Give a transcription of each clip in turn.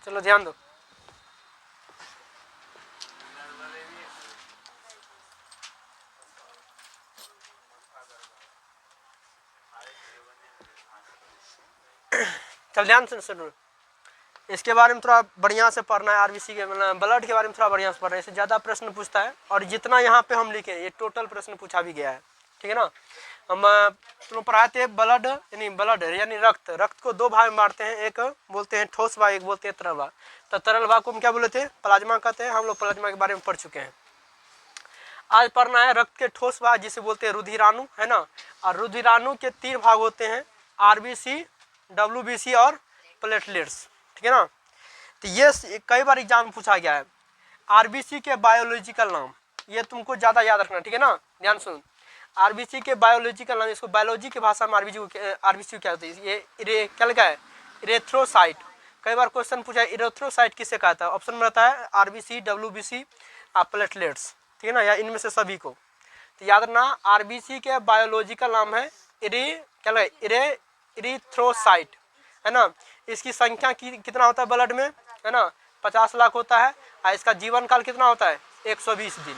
चलो ध्यान दो। चल ध्यान से सुनो, इसके बारे में थोड़ा बढ़िया से पढ़ना है। आरबीसी के मतलब ब्लड के बारे में थोड़ा बढ़िया से पढ़ना है, इससे ज़्यादा प्रश्न पूछता है। और जितना यहाँ पे हम लिखे ये टोटल प्रश्न पूछा भी गया है, ठीक है ना। हम तुम पढ़ाए थे ब्लड यानी रक्त। रक्त को दो भाग में बांटते हैं, एक बोलते हैं ठोस भाग, एक बोलते हैं तरल भाग। तो तरल भाग को हम क्या बोले थे? प्लाज्मा कहते हैं। हम लोग प्लाज्मा के बारे में पढ़ चुके हैं। आज पढ़ना है रक्त के ठोस भाग जिसे बोलते हैं रुधिराणु, है ना। और रुधिराणु के 3 भाग होते हैं, आरबीसी, डब्ल्यूबीसी और प्लेटलेट्स, ठीक है ना। तो ये कई बार एग्जाम में पूछा गया है। आरबीसी के बायोलॉजिकल नाम, ये तुमको ज़्यादा याद रखना, ठीक है ना। ध्यान सुन, आरबीसी के बायोलॉजिकल नाम, इसको बायोलॉजी की भाषा में आरबीसी क्या होती है? ये क्या लिखा है? इरेथ्रोसाइट। कई बार क्वेश्चन पूछा है इरेथ्रोसाइट किससे कहता है? ऑप्शन में रहता है आरबीसी, डब्ल्यूबीसी, प्लेटलेट्स, ठीक है ना, या इनमें से सभी को। तो याद रखना, आरबीसी के बायोलॉजिकल नाम है इरेथ्रोसाइट, है ना। इसकी संख्या कितना होता है ब्लड में, है ना? 50 लाख होता है। और इसका जीवन काल कितना होता है? 120 दिन।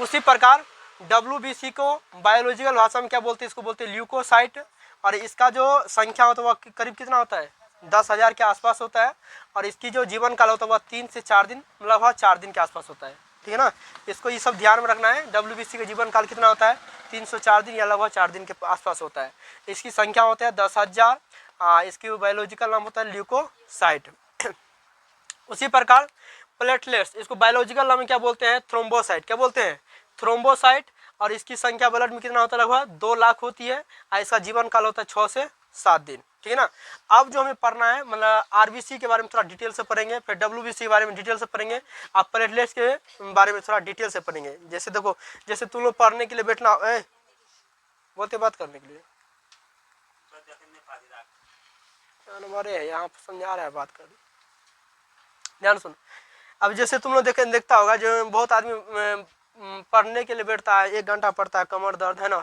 उसी प्रकार डब्ल्यूबीसी को बायोलॉजिकल भाषा में क्या बोलते हैं? इसको बोलते हैं ल्यूकोसाइट। और इसका जो संख्या होता है वह करीब कितना होता है? 10,000 के आसपास होता है। और इसकी जो जीवन काल होता है वह 3 से 4 दिन, लगभग 4 दिन के आसपास होता है, ठीक है ना। इसको ये सब ध्यान में रखना है। डब्ल्यूबीसी का जीवन काल कितना होता है? 304 दिन या लगभग 4 दिन के आसपास होता है। इसकी संख्या होता है 10,000। इसकी बायोलॉजिकल नाम होता है ल्यूकोसाइट। उसी प्रकार प्लेटलेट्स, इसको बायोलॉजिकल नाम में क्या बोलते हैं? थ्रोम्बोसाइट। क्या बोलते हैं? थ्रोम्बोसाइट। और इसकी संख्या ब्लड में कितना होता है? लगभग 2 लाख होती है। और इसका जीवन काल होता है 6 से 7 दिन, ठीक है ना। अब जो हमें पढ़ना है, मतलब आरबीसी के बारे में थोड़ा डिटेल से पढ़ेंगे, फिर डब्ल्यूबीसी के बारे में डिटेल से पढ़ेंगे, आप प्लेटलेट्स के बारे में थोड़ा डिटेल से पढ़ेंगे। जैसे देखो, जैसे तुम लोग पढ़ने के लिए बैठना, बोलते बात करने के लिए है, यहाँ पर समझा रहा है, बात कर, ध्यान सुन। अब जैसे तुम लोग देखता होगा, जो बहुत आदमी पढ़ने के लिए बैठता है, 1 घंटा पढ़ता है, कमर दर्द, है ना,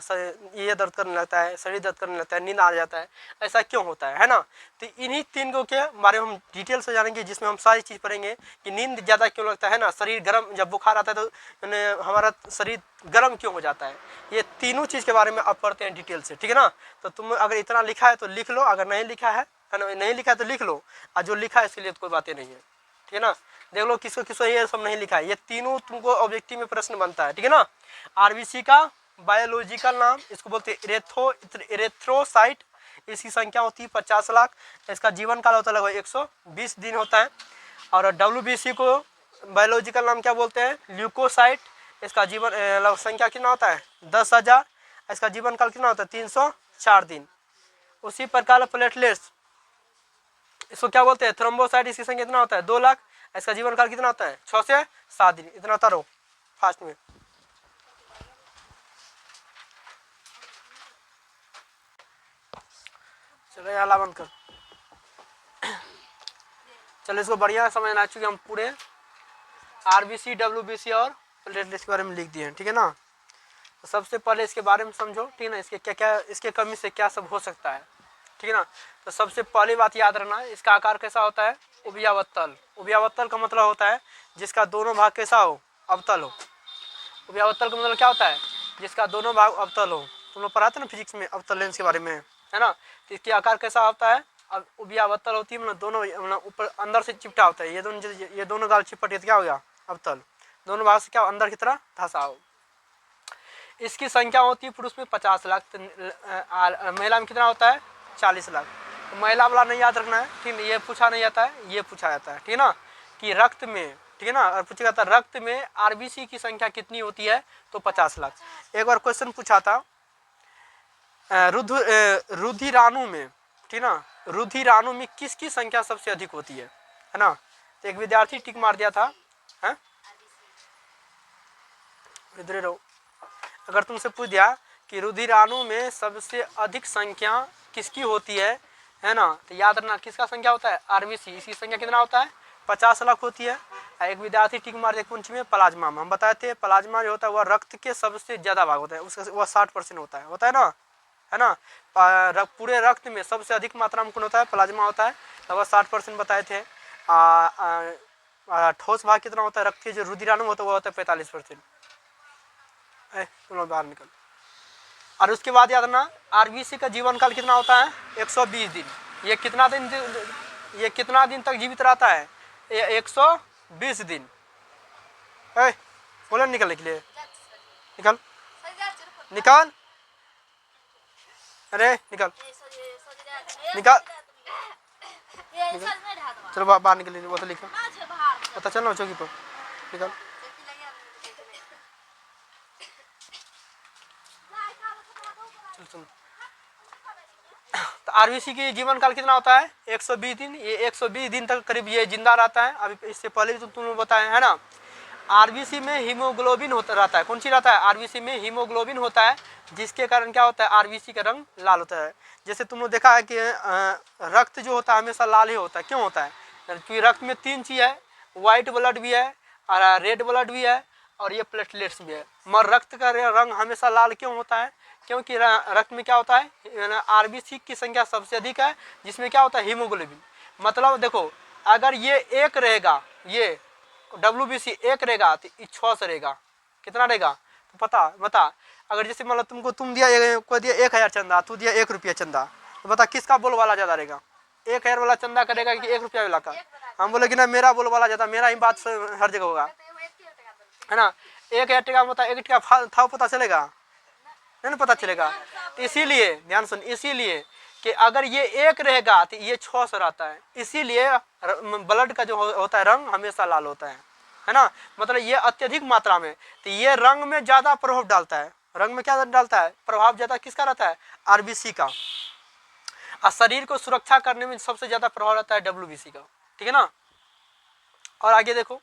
ये दर्द करने लगता है, शरीर दर्द करने लगता है, नींद आ जाता है। ऐसा क्यों होता है ना। तो इन्हीं 3 के बारे में हम डिटेल से जानेंगे, जिसमें हम सारी चीज़ पढ़ेंगे कि नींद ज़्यादा क्यों लगता है ना, शरीर गर्म, जब बुखार आता है तो हमारा शरीर गर्म क्यों हो जाता है। ये तीनों चीज़ के बारे में अब पढ़ते हैं डिटेल से, ठीक है ना। तो तुम अगर इतना लिखा है तो लिख लो, अगर नहीं लिखा है ना, नहीं लिखा है तो लिख लो, और जो लिखा है इसके लिए तो कोई बातें नहीं है, ठीक है ना। देख लो किसको किसको ये सब नहीं लिखा है, ये तीनों तुमको ऑब्जेक्टिव में प्रश्न बनता है, ठीक है ना। आरबीसी का बायोलॉजिकल नाम, इसको बोलते हैं इरेथ्रोसाइट। इसकी संख्या होती है 50 लाख। इसका जीवन काल होता है लगभग 120 दिन होता है। और डब्ल्यूबीसी को बायोलॉजिकल नाम क्या बोलते हैं? ल्यूकोसाइट। इसका जीवन संख्या कितना होता है? 10,000। इसका जीवन काल कितना होता है? 304 दिन। उसी प्रकार प्लेटलेट्स, इसको क्या बोलते हैं? थ्रोम्बोसाइट। इसकी संख्या कितना होता है? 2 लाख। इसका जीवन काल कितना होता है? 6 से 7 दिन। इतना उतारो फास्ट में। चलो यार बंद कर। चलो इसको बढ़िया समझना, चुके हम पूरे आरबीसी, डब्ल्यूबीसी और प्लेटलेट्स के बारे में लिख दिए हैं, ठीक है ना। तो सबसे पहले इसके बारे में समझो, ठीक है ना। इसके क्या क्या, इसके कमी से क्या सब हो सकता है, ठीक है ना। तो सबसे पहली बात याद रखना, इसका आकार कैसा होता है? उभयावत्तल। उभयावत्तल का मतलब होता है जिसका दोनों भाग कैसा हो? अवतल हो। उभयावत्तल का मतलब क्या होता है? जिसका दोनों भाग अवतल हो। तुम लोग पढ़ाते ना फिजिक्स में अवतल लेंस के बारे में, है ना। तो इसकी आकार कैसा होता है? अब उभयावत्तल होती है, मतलब दोनों, मतलब ऊपर अंदर से चिपटा होता है। ये दोनों गाल चिपट, क्या हो गया? अवतल। दोनों भाग से क्या अंदर की तरह धंसा हो। इसकी संख्या होती है पुरुष में 50 लाख, महिला में कितना होता है? 40 लाख। तो महिला वाला नहीं याद रखना है, ठीक है। ये पूछा नहीं जाता है, ये पूछा जाता है, ठीक है ना, कि रक्त में, ठीक है ना। और पूछा जाता है रक्त में आरबीसी की संख्या कितनी होती है? तो 50 लाख। एक बार क्वेश्चन पूछा था रुधिराणु में, ठीक है ना, रुधिराणु में किसकी संख्या सबसे अधिक होती है ना। तो एक विद्यार्थी टिक मार दिया था, है, इधर रहो। अगर तुमसे पूछ दिया कि रुधिराणु में सबसे अधिक संख्या किसकी होती है ना, तो याद रखना किसका संख्या होता है? आरबीसी। इसकी संख्या कितना होता है? 50 लाख होती है। एक विद्यार्थी टिक मार दिया कौन में? प्लाज्मा में। हम बताए थे प्लाज्मा जो होता है वह रक्त के सबसे ज्यादा भाग होता है, उसका वह 60% होता है ना, है ना। पूरे रक्त में सबसे अधिक मात्रा में कौन होता है? प्लाज्मा होता है, लगभग 60% बताए थे। ठोस भाग कितना होता है रक्त के जो रुधिराणु होता है वो होता है 45%। बाहर निकल। और उसके बाद याद रखना आरबीसी का जीवन काल कितना होता है 120 दिन। ये कितना दिन तक जीवित रहता है 120 दिन। बोले निकलने के लिए निकल निकल, अरे निकल निकल, चलो बाहर निकल, वो तो लिखो पता चल ना चौकी पर निकल। चल तो आरबीसी की जीवन काल कितना होता है 120 दिन। ये 120 दिन तक करीब ये जिंदा रहता है। अभी इससे पहले भी तुमने बताया है ना। आरबीसी में हीमोग्लोबिन होता रहता है। कौन सी रहता है आरबीसी में हीमोग्लोबिन होता है, जिसके कारण क्या होता है आरबीसी का रंग लाल होता है। जैसे तुमने देखा है कि रक्त जो होता है हमेशा लाल ही होता है। क्यों होता है? क्योंकि रक्त में 3 चीज है, व्हाइट ब्लड भी है और रेड ब्लड भी है और ये प्लेटलेट्स भी है। मगर रक्त का रंग हमेशा लाल क्यों होता है? क्योंकि रक्त में क्या होता है आरबीसी की संख्या सबसे अधिक है, जिसमें क्या होता है हीमोग्लोबिन। मतलब देखो अगर ये एक रहेगा, ये WBC एक रहेगा तो 6 रहेगा। कितना रहेगा तो बता। अगर जैसे मतलब तुम दिया कोई दिया 1000 चंदा, तू दिया 1 रुपया चंदा, तो बता किसका बोल वाला ज्यादा रहेगा? 1000 वाला चंदा करेगा कि 1 रुपया वाला का? हम बोले कि ना मेरा बोल वाला ज्यादा, मेरा ही बात हर जगह होगा, है ना। 1000 टका में 1 टका था पता चलेगा? नहीं पता चलेगा। तो इसीलिए ध्यान सुन, इसीलिए कि अगर ये एक रहेगा तो ये 6 रहता है। इसीलिए ब्लड का जो होता है रंग हमेशा लाल होता है ना। मतलब ये अत्यधिक मात्रा में, तो ये रंग में ज्यादा प्रभाव डालता है। रंग में क्या डालता है प्रभाव ज्यादा किसका रहता है आरबीसी का। और शरीर को सुरक्षा करने में सबसे ज्यादा प्रभाव रहता है WBC का, ठीक है ना। और आगे देखो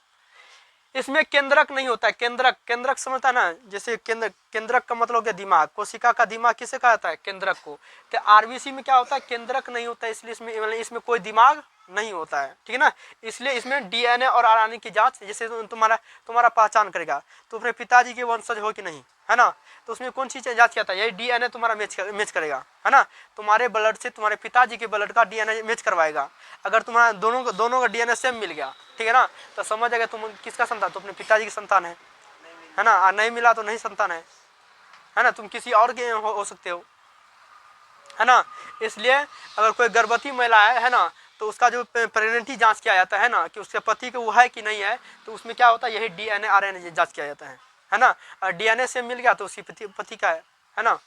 इसमें केंद्रक नहीं होता है। केंद्रक समझता है ना, जैसे केंद्रक का मतलब क्या दिमाग, कोशिका का दिमाग किसे कहता है केंद्रक को। तो आरबीसी में क्या होता है केंद्रक नहीं होता है, इसलिए इसमें कोई दिमाग नहीं होता है, ठीक है ना। इसलिए इसमें डीएनए और आरएनए की जांच, जैसे तुम्हारा पहचान करेगा तो अपने पिताजी के वंशज हो कि नहीं, है ना। तो उसमें कौन सी जांच किया था, यही डीएनए तुम्हारा मैच करेगा, है ना। तुम्हारे ब्लड से तुम्हारे पिताजी के ब्लड का डीएनए मैच करवाएगा। अगर तुम्हारा दोनों का डीएनए सेम मिल गया, ठीक है ना, तो समझ जाएगा तुम किसका संतान, तो अपने पिताजी की संतान है ना। और नहीं मिला तो नहीं संतान है ना, तुम किसी और के हो सकते हो, है ना। इसलिए अगर कोई गर्भवती महिला है ना, तो उसका जो प्रेगनेंसी जांच किया जाता है ना कि उसके पति को वो है कि नहीं है, तो उसमें क्या होता है यही डीएनए आरएनए जांच किया जाता है ना। और डीएनए से मिल गया तो उसकी पति का है ना।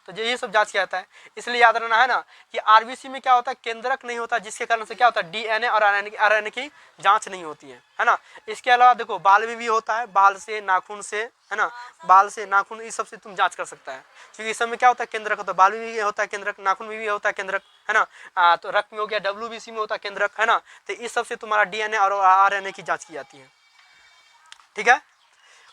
तो ये सब जांच किया जाता है। इसलिए याद रखना है ना कि आरबीसी में क्या होता है केंद्रक नहीं होता, जिसके कारण से क्या होता है डीएनए और आरएनए की जांच नहीं होती है ना। इसके अलावा देखो बाल में भी होता है, बाल से नाखून से, है ना, बाल से नाखून इस सब से तुम जांच कर सकता है, क्योंकि इस सब में क्या होता है केंद्रक होता है। बाल में भी होता है केंद्रक, नाखून में भी होता है केंद्रक, है ना। तो रक्त में हो गया WBC में होता है केंद्रक, है ना। तो इस सब से तुम्हारा डीएनए और आरएनए की जाँच की जाती है, ठीक है।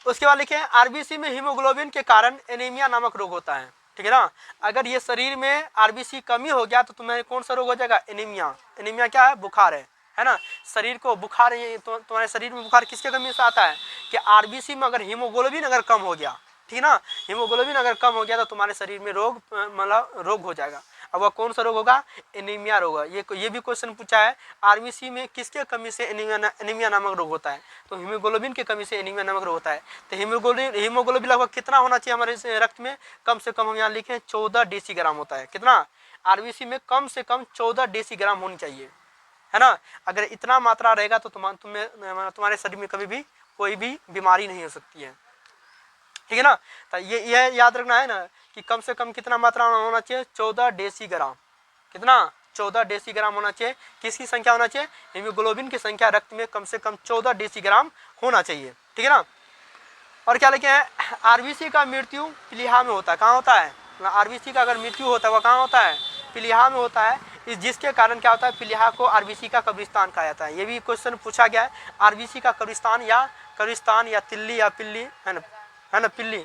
उसके बाद लिखे आरबीसी में हीमोग्लोबिन के कारण एनीमिया नामक रोग होता है, ठीक है ना। अगर ये शरीर में आरबीसी कमी हो गया तो तुम्हें कौन सा रोग हो जाएगा एनीमिया। एनीमिया क्या है बुखार है ना। शरीर को बुखार, तुम्हारे शरीर में बुखार किसके कमी से आता है कि आरबीसी में अगर हीमोग्लोबिन अगर कम हो गया, ठीक है ना, हीमोग्लोबिन अगर कम हो गया तो तुम्हारे शरीर में मतलब रोग हो जाएगा। अब वह कौन सा रोग होगा एनीमिया रोग। ये भी क्वेश्चन पूछा है आरबीसी में किसके कमी से एनीमिया नामक रोग होता है, तो हीमोग्लोबिन की कमी से एनीमिया नामक रोग होता है। तो हीमोग्लोबिन लगभग कितना होना चाहिए हमारे रक्त में, कम से कम हम यहाँ लिखे 14 डेसीग्राम होता है। कितना आरबीसी में कम से कम 14 डेसीग्राम होनी चाहिए, है ना। अगर इतना मात्रा रहेगा तो तुम्हारे शरीर में कभी भी कोई भी बीमारी नहीं हो सकती है, ठीक है ना। तो ये याद रखना है ना कि कम से कम कितना मात्रा होना चाहिए 14 डेसीग्राम। कितना 14 डेसीग्राम होना चाहिए। किसकी संख्या होना चाहिए हीमोग्लोबिन की संख्या रक्त में कम से कम 14 डेसीग्राम होना चाहिए, ठीक है ना। और क्या लिखे हैं आरबीसी का मृत्यु प्लीहा में होता है। कहाँ होता है आरबीसी का अगर मृत्यु होता है वह कहाँ होता है प्लीहा में होता है। जिसके कारण क्या होता है प्लीहा को आरबीसी का कब्रिस्तान कहा जाता है। ये भी क्वेश्चन पूछा गया है आरबीसी का कब्रिस्तान या तिल्ली या पिल्ली, है ना पिल्ली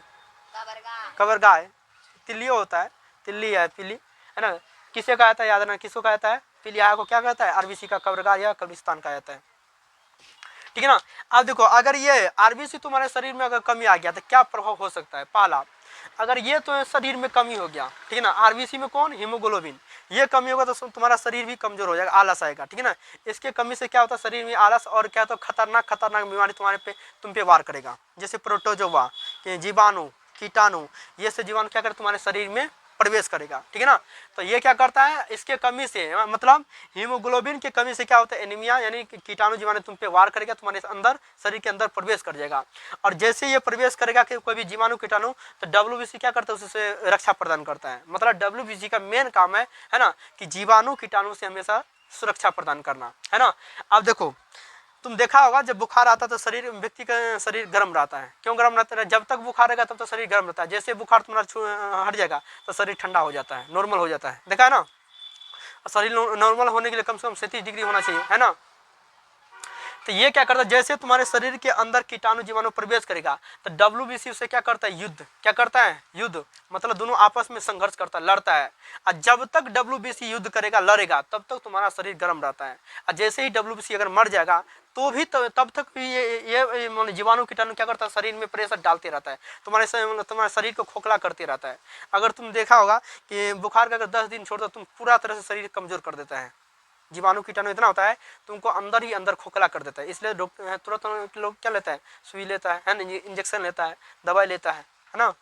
कबरगाह तिल्ली होता है, तिल्ली है पिल्ली, है ना। किसे कहा जाता है याद रखना, किसको कहा जाता है प्लीहा को क्या कहता है आरबीसी का कबरगाह या कब्रिस्तान कहा जाता है, ठीक है ना। अब देखो अगर ये आरबीसी तुम्हारे शरीर में अगर कमी आ गया तो क्या प्रभाव हो सकता है। पहला अगर ये तो शरीर में कमी हो गया, ठीक है ना, आरबीसी में कौन, हीमोग्लोबिन, ये कमी होगा तो तुम्हारा शरीर भी कमजोर हो जाएगा, आलस आएगा, ठीक है ना। इसके कमी से क्या होता है शरीर में आलस, और क्या होता है खतरनाक बीमारी तुम्हारे पे तुम पे वार करेगा, जैसे प्रोटोजोआ के जीवाणु, कीटाणु, ये से जीवाणु क्या करे तुम्हारे शरीर में प्रवेश करेगा, ठीक है ना। तो ये क्या करता है, इसके कमी से, मतलब हीमोग्लोबिन की कमी से क्या होता है एनीमिया, यानी कीटाणु जीवाणु तुम पे वार करेगा, तुम्हारे अंदर शरीर के अंदर प्रवेश कर जाएगा। और जैसे ये प्रवेश करेगा कि कोई भी जीवाणु कीटाणु, तो डब्ल्यूबीसी क्या करता है उससे रक्षा प्रदान करता है। मतलब डब्ल्यूबीसी का मेन काम है ना, कि जीवाणु कीटाणु से हमेशा सुरक्षा प्रदान करना, है ना। अब देखो तुम देखा होगा जब बुखार आता है तो शरीर, व्यक्ति का शरीर गर्म रहता है, क्यों गर्म रहता है, जब तक बुखार रहेगा तब तक शरीर गर्म रहता है, जैसे बुखार तुम्हारा हट जाएगा तो शरीर ठंडा हो जाता है, नॉर्मल हो जाता है, देखा है ना। शरीर नॉर्मल होने के लिए कम से कम 37 डिग्री होना चाहिए, है ना। तो ये क्या करता है, जैसे तुम्हारे शरीर के अंदर कीटाणु जीवाणु प्रवेश करेगा तो डब्ल्यूबीसी उसे क्या करता है, युद्ध, क्या करता है, युद्ध, मतलब दोनों आपस में संघर्ष करता है, लड़ता है। और जब तक डब्ल्यूबीसी युद्ध करेगा, लड़ेगा, तब तक तुम्हारा शरीर गर्म रहता है। और जैसे ही डब्ल्यूबीसी अगर मर जाएगा तो भी तब तक भी ये जीवाणु कीटाणु क्या करता है, शरीर में प्रेशर डालते रहता है, तुम्हारे शरीर को खोखला करते रहता है। अगर तुम देखा होगा कि बुखार का अगर 10 दिन छोड़ दो, तुम पूरा तरह से शरीर कमजोर कर देता है। जीवाणु कीटाणु इतना होता है तुमको अंदर ही अंदर खोखला कर देता है, इसलिए डॉक्टर तुरंत लोग क्या लेता है, सुई लेता है ना, इंजेक्शन लेता है, दवाई लेता है ना।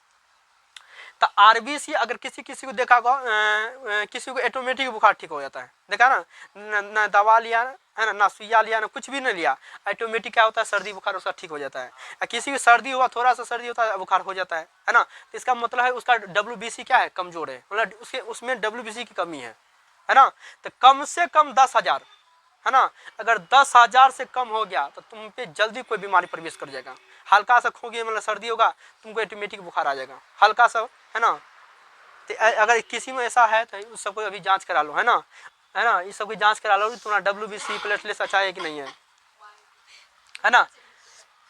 तो आरबीसी अगर किसी को देखा होगा, किसी को ऑटोमेटिक बुखार ठीक हो जाता है, देखा ना दवा लिया है ना सुइया लिया ना कुछ भी नहीं लिया, ऑटोमेटिक क्या होता है सर्दी बुखार उसका ठीक हो जाता है। किसी को सर्दी हुआ, थोड़ा सा सर्दी होता है बुखार हो जाता है ना। तो इसका मतलब है उसका डब्ल्यूबीसी क्या है, कमजोर है, मतलब उसमें डब्ल्यूबीसी की कमी है ना। तो कम से कम 10,000, है ना, अगर 10,000 से कम हो गया तो तुम पे जल्दी कोई बीमारी प्रवेश कर जाएगा। हल्का सा खोगे मतलब सर्दी होगा, तुमको ऑटोमेटिक बुखार आ जाएगा, हल्का सा, है ना। तो अगर किसी में ऐसा है तो उस सबको अभी जांच करा लो, है ना, इस सबकी जांच करा लो तुम्हारा डब्ल्यूबीसी प्लेटलेट्स अच्छा है कि नहीं है ना।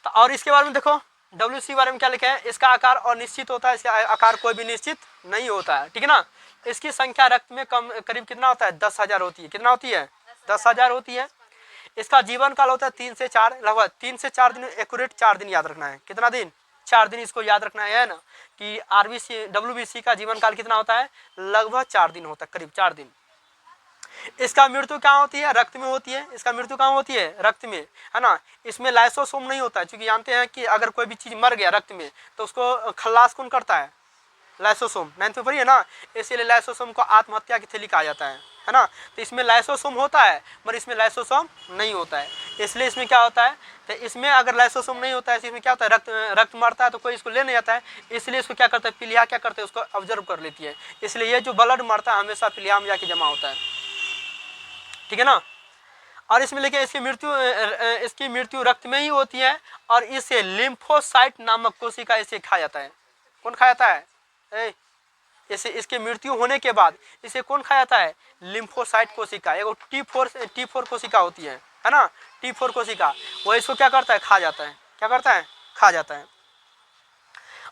तो और इसके बारे में देखो डब्ल्यूसी बारे में क्या लिखा है, इसका आकार अनिश्चित होता है, इसका आकार कोई भी निश्चित नहीं होता है, ठीक है ना। इसकी संख्या रक्त में कम करीब कितना होता है, 10,000 होती है, कितना होती है, 10,000 होती है। इसका जीवन काल होता है 3 से 4, लगभग 3 से 4 दिन, एक्यूरेट 4 दिन याद रखना है, कितना दिन, 4 दिन इसको याद रखना है ना, कि आरबीसी डब्ल्यूबीसी का जीवन काल कितना होता है, लगभग 4 दिन होता है, करीब 4 दिन। इसका मृत्यु कहाँ होती है, रक्त में होती है, इसका मृत्यु कहाँ होती है, रक्त में, है ना। इसमें लाइसोसोम नहीं होता है, क्योंकि जानते हैं कि अगर कोई भी चीज मर गया रक्त में तो उसको खल्लास कौन करता है, लाइसोसोम, 9th में पढ़िए ना, इसीलिए लाइसोसोम को आत्महत्या की थैली कहा जाता है ना। तो इसमें लाइसोसोम होता है मगर इसमें लाइसोसोम नहीं होता है, इसलिए इसमें क्या होता है, तो इसमें अगर लाइसोसोम नहीं होता है इसमें क्या होता है, रक्त मरता है तो कोई इसको ले नहीं आता है, इसलिए इसको क्या करता है, पीलिया क्या करते हैं, उसको ऑब्जर्व कर लेती है, इसलिए ये जो ब्लड मरता है हमेशा पीलिया में जाके जमा होता है, ठीक है ना। और इसमें लेकिन इसकी मृत्यु रक्त में ही होती है, और इसे लिम्फोसाइट नामक कोशिका इसे खाया जाता है, कौन खाया जाता है, इसे इसके मृत्यु होने के बाद इसे कौन खाया जाता है, लिम्फोसाइट कोशिका, एक T4 कोशिका होती है ना, T4 कोशिका, वो इसको क्या करता है, खा जाता है, क्या करता है, खा जाता है।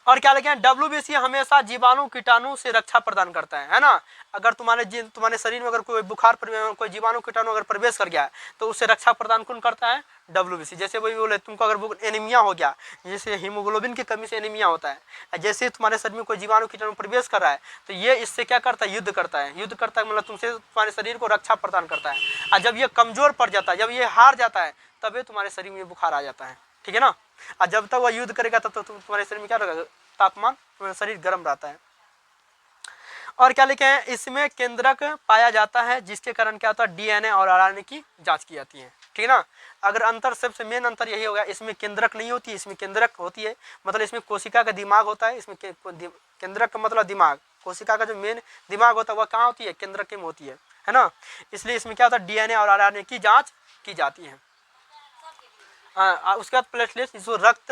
और क्या लिखे हैं, डब्ल्यूबीसी हमेशा जीवाणु कीटाणु से रक्षा प्रदान करता है ना। अगर तुम्हारे शरीर में अगर कोई बुखार कोई जीवाणु कीटाणु अगर प्रवेश कर गया तो उससे रक्षा प्रदान कौन करता है, डब्ल्यूबीसी। जैसे वही बोले तुमको अगर एनीमिया हो गया, जैसे हीमोग्लोबिन की कमी से एनीमिया होता है, जैसे तुम्हारे शरीर में कोई जीवाणु कीटाणु प्रवेश कर रहा है तो ये इससे क्या करता है, युद्ध करता है, मतलब तुमसे तुम्हारे शरीर को रक्षा प्रदान करता है। और जब ये कमजोर पड़ जाता है, जब ये हार जाता है, तभी तुम्हारे शरीर में बुखार आ जाता है, ठीक है ना। और जब तक वह युद्ध करेगा तब तक तुम्हारे शरीर में क्या रहेगा, तापमान, तुम्हारा शरीर गर्म रहता है। और क्या लिखे हैं, इसमें केंद्रक पाया जाता है जिसके कारण क्या होता है, डीएनए और आरएनए की जांच की जाती है, ठीक है ना। अगर अंतर सबसे मेन अंतर यही होगा, इसमें केंद्रक नहीं होती, इसमें केंद्रक होती है, मतलब इसमें कोशिका का दिमाग होता है, इसमें केंद्रक का मतलब दिमाग, कोशिका का जो मेन दिमाग होता है वह कहाँ होती है, केंद्रक में होती है ना। इसलिए इसमें क्या होता है, डीएनए और आरएनए की जाँच की जाती है। उसके बाद प्लेटलेट्स, इसको रक्त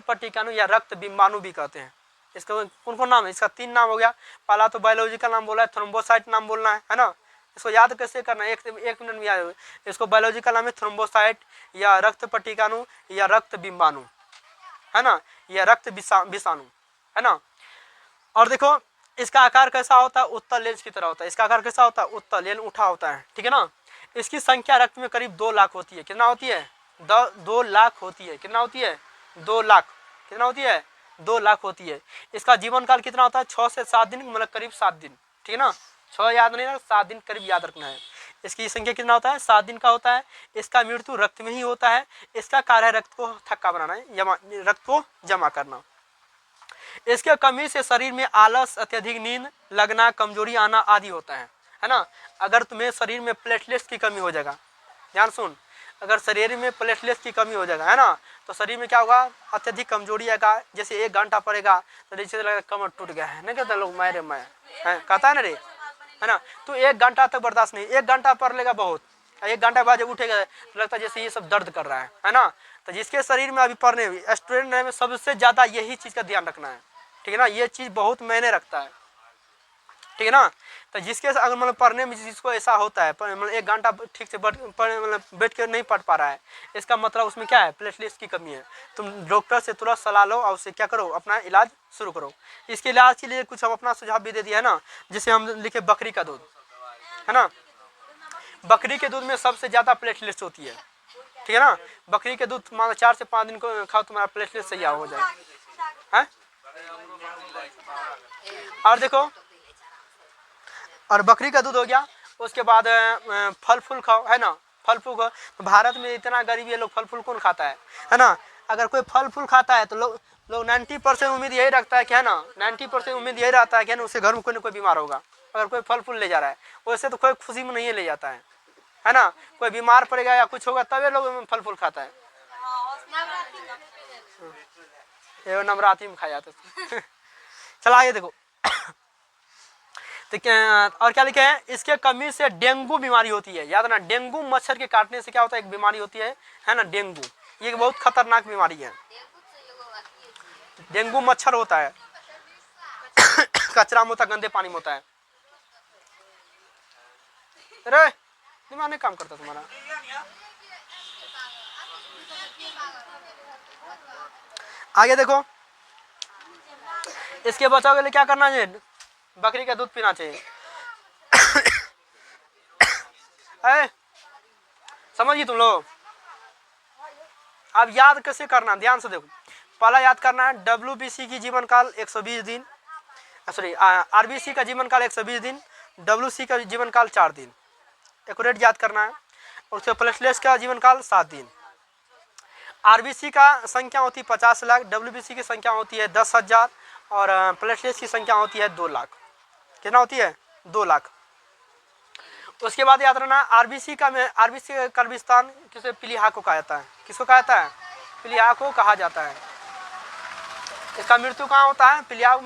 पट्टिकाणु या रक्त बिंबाणु भी कहते हैं। इसका कौन कौन नाम है, इसका 3 नाम हो गया। पहला तो बायोलॉजिकल नाम बोला है, थ्रोम्बोसाइट नाम बोलना है ना। इसको याद कैसे करना है, एक मिनट में याद। इसको बायोलॉजिकल नाम है थ्रोम्बोसाइट या रक्त पट्टिकाणु या रक्त बिंबाणु, है ना, या रक्त विषाणु, है ना। और देखो इसका आकार कैसा होता है, उत्तल लेंस की तरह होता है। इसका आकार कैसा होता है, उत्तल लेंस उठा होता है, ठीक है ना। इसकी संख्या रक्त में करीब 2 लाख होती है, कितना होती है, 2 लाख होती है, कितना होती है, 2 लाख, कितना होती है, 2 लाख होती है। इसका जीवन काल कितना होता है? 6 से 7 दिन, मतलब करीब 7 दिन, ठीक है ना। 6 याद नहीं रखना, 7 दिन करीब याद रखना है। इसकी संख्या कितना होता है? 7 दिन का होता है। इसका मृत्यु रक्त में ही होता है। इसका कार्य है रक्त को थक्का बनाना, रक्त को जमा करना। इसके कमी से शरीर में आलस, अत्यधिक नींद लगना, कमजोरी आना आदि होता है ना। अगर तुम्हें शरीर में प्लेटलेट्स की कमी हो जाएगा, ध्यान सुन, अगर शरीर में प्लेटलेट्स की कमी हो जाएगा, है ना, तो शरीर में क्या होगा? अत्यधिक कमजोरी आएगा। जैसे 1 घंटा पड़ेगा तो जैसे लगेगा कमर टूट गया है, नहीं कहते लोग मैं कहता है ना रे, है ना। तो 1 घंटा तक बर्दाश्त नहीं, 1 घंटा पढ़ लेगा बहुत, 1 घंटा बाद जब उठेगा तो लगता है जैसे ये सब दर्द कर रहा है ना। तो जिसके शरीर में अभी पढ़ने स्टूडेंट में सबसे ज्यादा यही चीज का ध्यान रखना है, ठीक है ना। ये चीज बहुत मायने रखता है, ठीक है ना। तो जिसके अगर मतलब पढ़ने में जिसको ऐसा होता है, मतलब 1 घंटा ठीक से मतलब बैठ कर नहीं पढ़ पा रहा है, इसका मतलब उसमें क्या है? प्लेटलेट्स की कमी है। तुम डॉक्टर से तुरंत सलाह लो और उससे क्या करो? अपना इलाज शुरू करो। इसके इलाज के लिए कुछ हम अपना सुझाव भी दे दिया है ना, जिसे हम लिखे बकरी का दूध, है ना। बकरी के दूध में सबसे ज्यादा प्लेटलेट्स होती है, ठीक है ना। बकरी के दूध मान 4 से 5 दिन को खाओ, तुम्हारा प्लेटलेट सही हो जाए, है। और देखो, और बकरी का दूध हो गया, उसके बाद फल फूल खाओ, है ना। फल फूल खाओ। तो भारत में इतना गरीबी है, लोग फल फूल कौन खाता है ना। अगर कोई फल फूल खाता है तो लोग 90% उम्मीद यही रखता है कि, है ना, 90% उम्मीद यही रहता है कि उसके घर में कोई ना कोई बीमार होगा अगर कोई फल फूल ले जा रहा है। वैसे तो कोई खुशी में नहीं ले जाता है ना। कोई बीमार पड़ेगा या कुछ होगा तभी लोग फल फूल खाता है। नवरात्रि में खाया जाता है। चला आइए देखो, तो और क्या लिखे हैं? इसके कमी से डेंगू बीमारी होती है, याद ना। डेंगू मच्छर के काटने से क्या होता है? एक बीमारी होती है ना, डेंगू। ये बहुत खतरनाक बीमारी है। डेंगू मच्छर होता है, कचरा में होता है, गंदे पानी में होता है। अरे दिमाग नहीं काम करता तुम्हारा। आगे देखो, इसके बचाव के लिए क्या करना चाहिए? बकरी का दूध पीना चाहिए। समझिए तुम लोग। अब याद कैसे करना, ध्यान से देखो। पहला याद करना है WBC की जीवन काल 120 दिन, सॉरी RBC का जीवन काल 120 दिन, WC का जीवन काल 4 दिन, एक्यूरेट याद करना है। और उसके प्लेटलेट्स का जीवन काल 7 दिन। RBC का संख्या होती है 50 लाख, WBC की संख्या होती है 10,000 और प्लेटलेट्स की संख्या होती है 2 लाख। कितना होती है? 2 लाख। उसके बाद याद रखना RBC का कब्रिस्तान किसे? पिलिहा को कहा जाता है। किसको कहा जाता है? पिलिहा को कहा जाता है। इसका मृत्यु कहाँ होता है? पिलिहा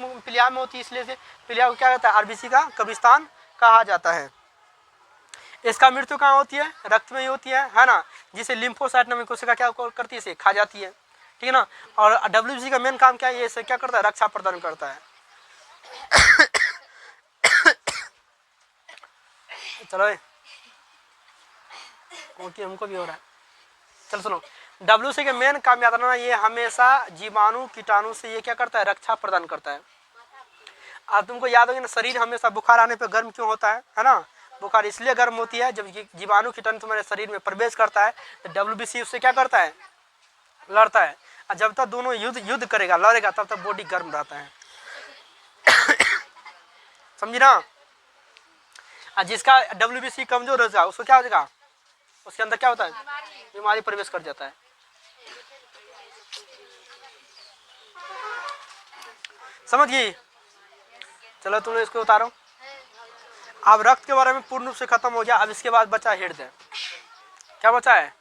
में होती है, इसलिए से पिलिहा को क्या कहता है? RBC का कब्रिस्तान कहा जाता है। इसका मृत्यु कहाँ होती है? रक्त में ही होती है ना। जिसे लिम्फोसाइट नामक कोशिका क्या करती है? इसे खा जाती है, ठीक है ना। और WBC का मेन काम क्या है? ये इसे क्या करता है? रक्षा प्रदान करता है। चलो ओके, हमको भी हो रहा है। चलो सुनो, WBC के मेन काम याद रखना, ये हमेशा जीवाणु कीटाणु से ये क्या करता है? रक्षा प्रदान करता है। अब तुमको याद होगा ना, शरीर हमेशा बुखार आने पे गर्म क्यों होता है ना। बुखार इसलिए गर्म होती है जब जीवाणु कीटाणु तुम्हारे शरीर में प्रवेश करता है तो WBC उससे क्या करता है? लड़ता है। और जब तक दोनों युद्ध करेगा, लड़ेगा, तब तक बॉडी गर्म रहता है। समझी ना। और जिसका WBC कमजोर हो जाएगा उसको क्या हो जाएगा? उसके अंदर क्या होता है? बीमारी प्रवेश कर जाता है। समझ गई? चलो तुम इसको उतारो। अब रक्त के बारे में पूर्ण रूप से खत्म हो गया। अब इसके बाद बचा हृदय। क्या बचा है?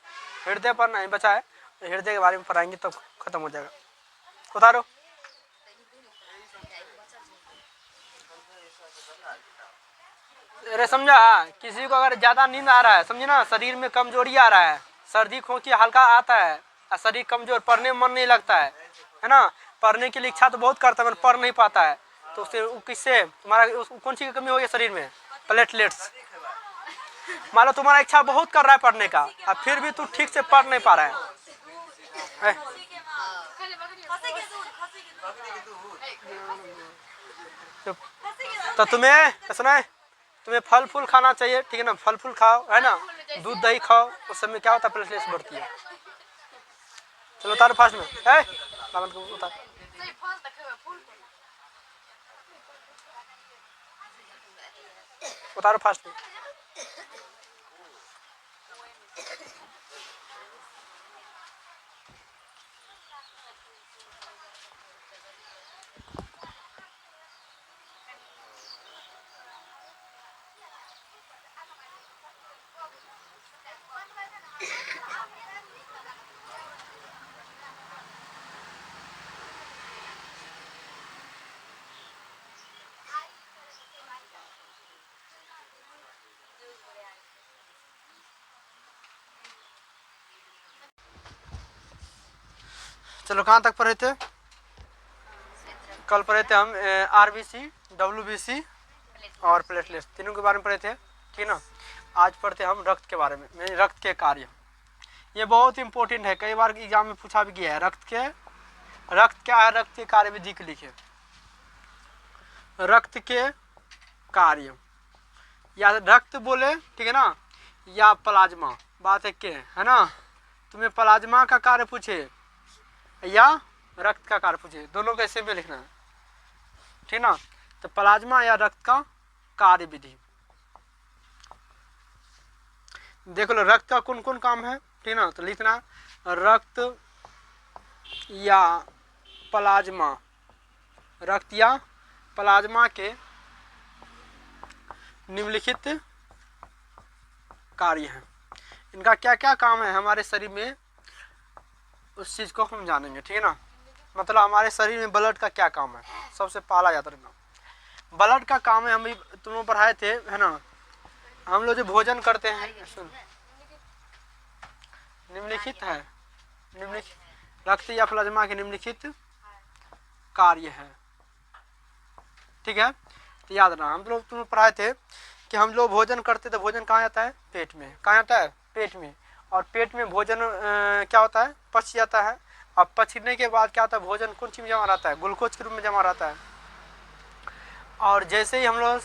हृदय पर नहीं बचा है, हृदय के बारे में पढ़ाएंगे तब खत्म हो जाएगा। उतारो। अरे समझा, किसी को अगर ज्यादा नींद आ रहा है, समझे ना, शरीर में कमजोरी आ रहा है, सर्दी खोखी हल्का आता है और शरीर कमजोर, पढ़ने में मन नहीं लगता है ना। पढ़ने की इच्छा तो बहुत करता है मगर पढ़ नहीं पाता है, तो उससे किससे तुम्हारा कौन सी कमी हो गई शरीर में? प्लेटलेट्स। मान लो तुम्हारा इच्छा बहुत कर रहा है पढ़ने का और फिर भी तू ठीक से पढ़ नहीं पा रहा है। तो तुम्हें सुना है, तुम्हें फल फूल खाना चाहिए, ठीक है ना। फल फूल खाओ, है ना, दूध दही खाओ, उस समय क्या होता है? प्लेटलेट्स बढ़ती है। चलो उतारो फास्ट में, है उतार। उतारो फास्ट में। चलो कहाँ तक पढ़े थे? कल पढ़े थे हम आरबीसी, डब्ल्यूबीसी और प्लेटलेट्स, तीनों के बारे में पढ़े थे, ठीक ना। आज पढ़ते हम रक्त के बारे में, रक्त के कार्य। ये बहुत इंपॉर्टेंट है, कई बार एग्जाम में पूछा भी गया है। रक्त क्या है? रक्त के कार्य विधि के लिखे। रक्त के कार्य, या रक्त बोले, ठीक है ना, या प्लाज्मा, बात एक के है ना। तुम्हें प्लाज्मा का कार्य पूछे या रक्त का कार्य पूछे, दोनों कैसे में लिखना है, ठीक ना। तो प्लाज्मा या रक्त का कार्य विधि देख लो। रक्त का कौन कौन काम है, ठीक ना। तो लिखना रक्त या प्लाज्मा, रक्त या प्लाज्मा के निम्नलिखित कार्य हैं। इनका क्या क्या काम है हमारे शरीर में, उस चीज को हम जानेंगे, ठीक है ना। मतलब हमारे शरीर में ब्लड का क्या काम है, सबसे पहला याद रखना। ब्लड का काम है, हम भी तुम लोग पढ़ाए थे, है ना। हम लोग जो भोजन करते हैं, सुन, निम्नलिखित है, निम्नलिखित रक्त या प्लाज्मा के निम्नलिखित कार्य है, ठीक है। तो याद रखना, हम लोग तुम लोग पढ़ाए थे कि हम लोग भोजन करते तो भोजन कहाँ जाता है? पेट में। कहाँ जाता है? पेट में। और पेट में भोजन क्या होता है? पच जाता है। अब पचने के बाद क्या होता है? भोजन कौन चीज में जमा रहता है? ग्लूकोज के रूप में जमा रहता है। और जैसे ही हम लोग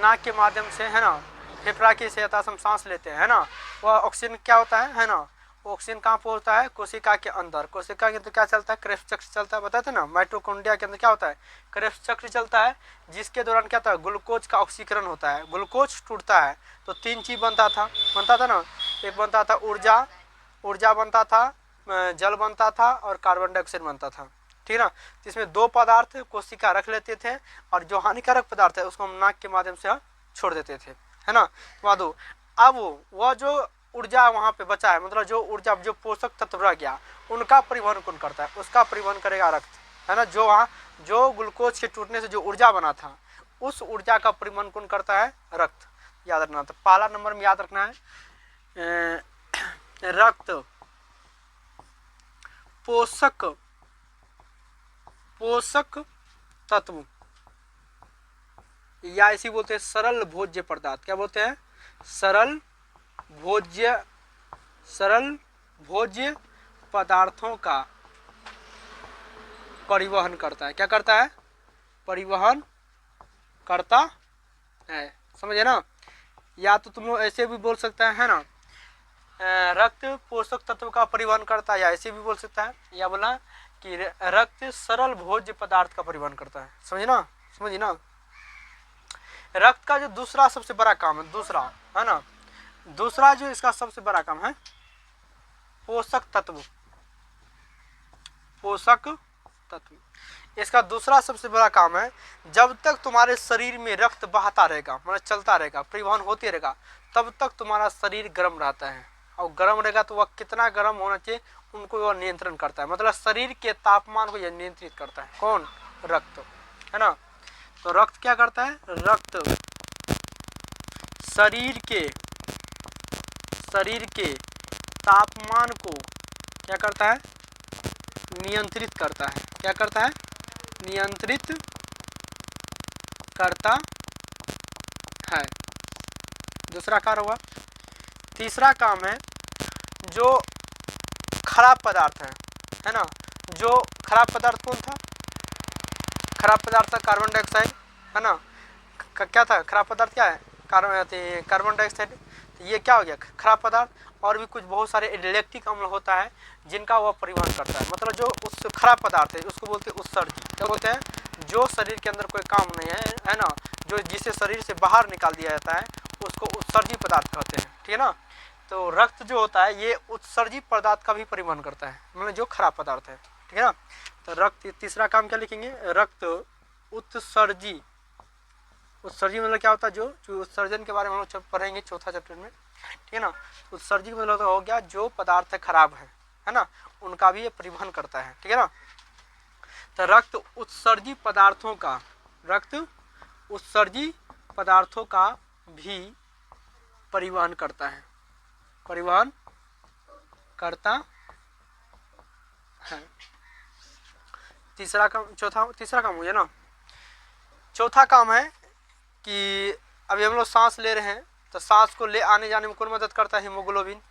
नाक के माध्यम से, है ना, फेफड़ा की सहायता से हम सांस लेते हैं, है ना, वह ऑक्सीजन क्या होता है ना, ऑक्सीजन कहाँ पहुँचता है? कोशिका के अंदर। कोशिका के अंदर क्या चलता है? क्रेब्स चक्र चलता है, बताते ना। माइटोकॉन्ड्रिया के अंदर क्या होता है? क्रेब्स चक्र चलता है, जिसके दौरान क्या होता है? ग्लूकोज का ऑक्सीकरण होता है, ग्लूकोज टूटता है तो तीन चीज बनता था ना। एक बनता था ऊर्जा बनता था, जल बनता था और कार्बन डाइऑक्साइड बनता था, ठीक ना। इसमें दो पदार्थ कोशिका रख लेते थे और जो हानिकारक पदार्थ है उसको हम नाक के माध्यम से छोड़ देते थे, है ना। वादो अब वह जो ऊर्जा वहाँ पे बचा है, मतलब जो ऊर्जा, जो पोषक तत्व रह गया, उनका परिवहन कौन करता है? उसका परिवहन करेगा रक्त, है ना। जो वहाँ जो ग्लूकोज के टूटने से जो ऊर्जा बना था, उस ऊर्जा का परिवहन कौन करता है? रक्त। याद रखना। तो पहला नंबर में याद रखना है रक्त पोषक तत्व, या इसी बोलते हैं सरल भोज्य पदार्थ। क्या बोलते हैं? सरल भोज्य पदार्थों का परिवहन करता है। क्या करता है? परिवहन करता है, समझे ना। या तो तुम लोग ऐसे भी बोल सकते हैं, है ना, रक्त पोषक तत्व का परिवहन करता है, या ऐसे भी बोल सकता है, या बोला कि रक्त सरल भोज्य पदार्थ का परिवहन करता है। समझिए ना। रक्त का जो दूसरा सबसे बड़ा काम है, दूसरा, है ना, दूसरा जो इसका सबसे बड़ा काम है, पोषक तत्व। इसका दूसरा सबसे बड़ा काम है, जब तक तुम्हारे शरीर में रक्त बहता रहेगा, मतलब चलता रहेगा, परिवहन होते रहेगा, तब तक तुम्हारा शरीर गर्म रहता है। और गर्म रहेगा तो वह कितना गर्म होना चाहिए उनको वह नियंत्रण करता है, मतलब शरीर के तापमान को यह नियंत्रित करता है। कौन? रक्त, है ना। तो रक्त क्या करता है? रक्त शरीर के तापमान को क्या करता है? नियंत्रित करता है। क्या करता है? नियंत्रित करता है। दूसरा कार्य हुआ। तीसरा काम है, जो खराब पदार्थ है ना, जो खराब पदार्थ कौन था? खराब पदार्थ था कार्बन डाइऑक्साइड, है ना। क्या था खराब पदार्थ? क्या है? Carbon dioxide. तो ये क्या हो गया? खराब पदार्थ। और भी कुछ बहुत सारे इलेक्ट्रिक अम्ल होता है जिनका वह परिवहन करता है, मतलब जो उस खराब पदार्थ है उसको बोलते हैं उत्सर्जी। क्या बोलते हैं, जो शरीर के अंदर कोई काम नहीं है ना, जो जिसे शरीर से बाहर निकाल दिया जाता है उसको उत्सर्जी पदार्थ कहते हैं, ठीक है ना। तो रक्त जो होता है ये उत्सर्जी पदार्थ का भी परिवहन करता है, मतलब जो खराब पदार्थ है, ठीक है ना। तो रक्त, तीसरा काम क्या लिखेंगे, रक्त उत्सर्जी। उत्सर्जी मतलब क्या होता है, जो उत्सर्जन के बारे में हम लोग पढ़ेंगे चौथा चैप्टर में, ठीक है ना। उत्सर्जी मतलब हो गया जो पदार्थ खराब है ना, उनका भी ये परिवहन करता है, ठीक है ना। तो रक्त उत्सर्जी पदार्थों का, रक्त उत्सर्जी पदार्थों का भी परिवहन करता है, परिवहन करता है। तीसरा काम, तीसरा काम हो गया ना। चौथा काम है कि अभी हम लोग सांस ले रहे हैं, तो सांस को ले आने जाने में कौन मदद करता है, हीमोग्लोबिन।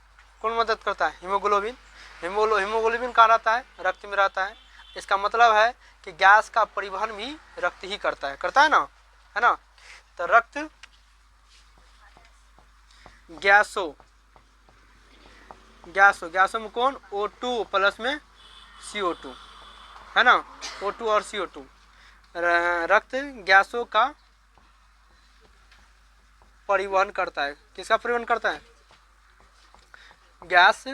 कौन मदद करता है, हीमोग्लोबिन। हीमोग्लोबिन कहाँ रहता है, रक्त में रहता है। इसका मतलब है कि गैस का परिवहन भी रक्त ही करता है ना, है ना। तो रक्त गैसों में कौन, O2 प्लस में CO2, है ना, O2 और CO2। रक्त गैसों का परिवहन करता है। किसका परिवहन करता है, गैस,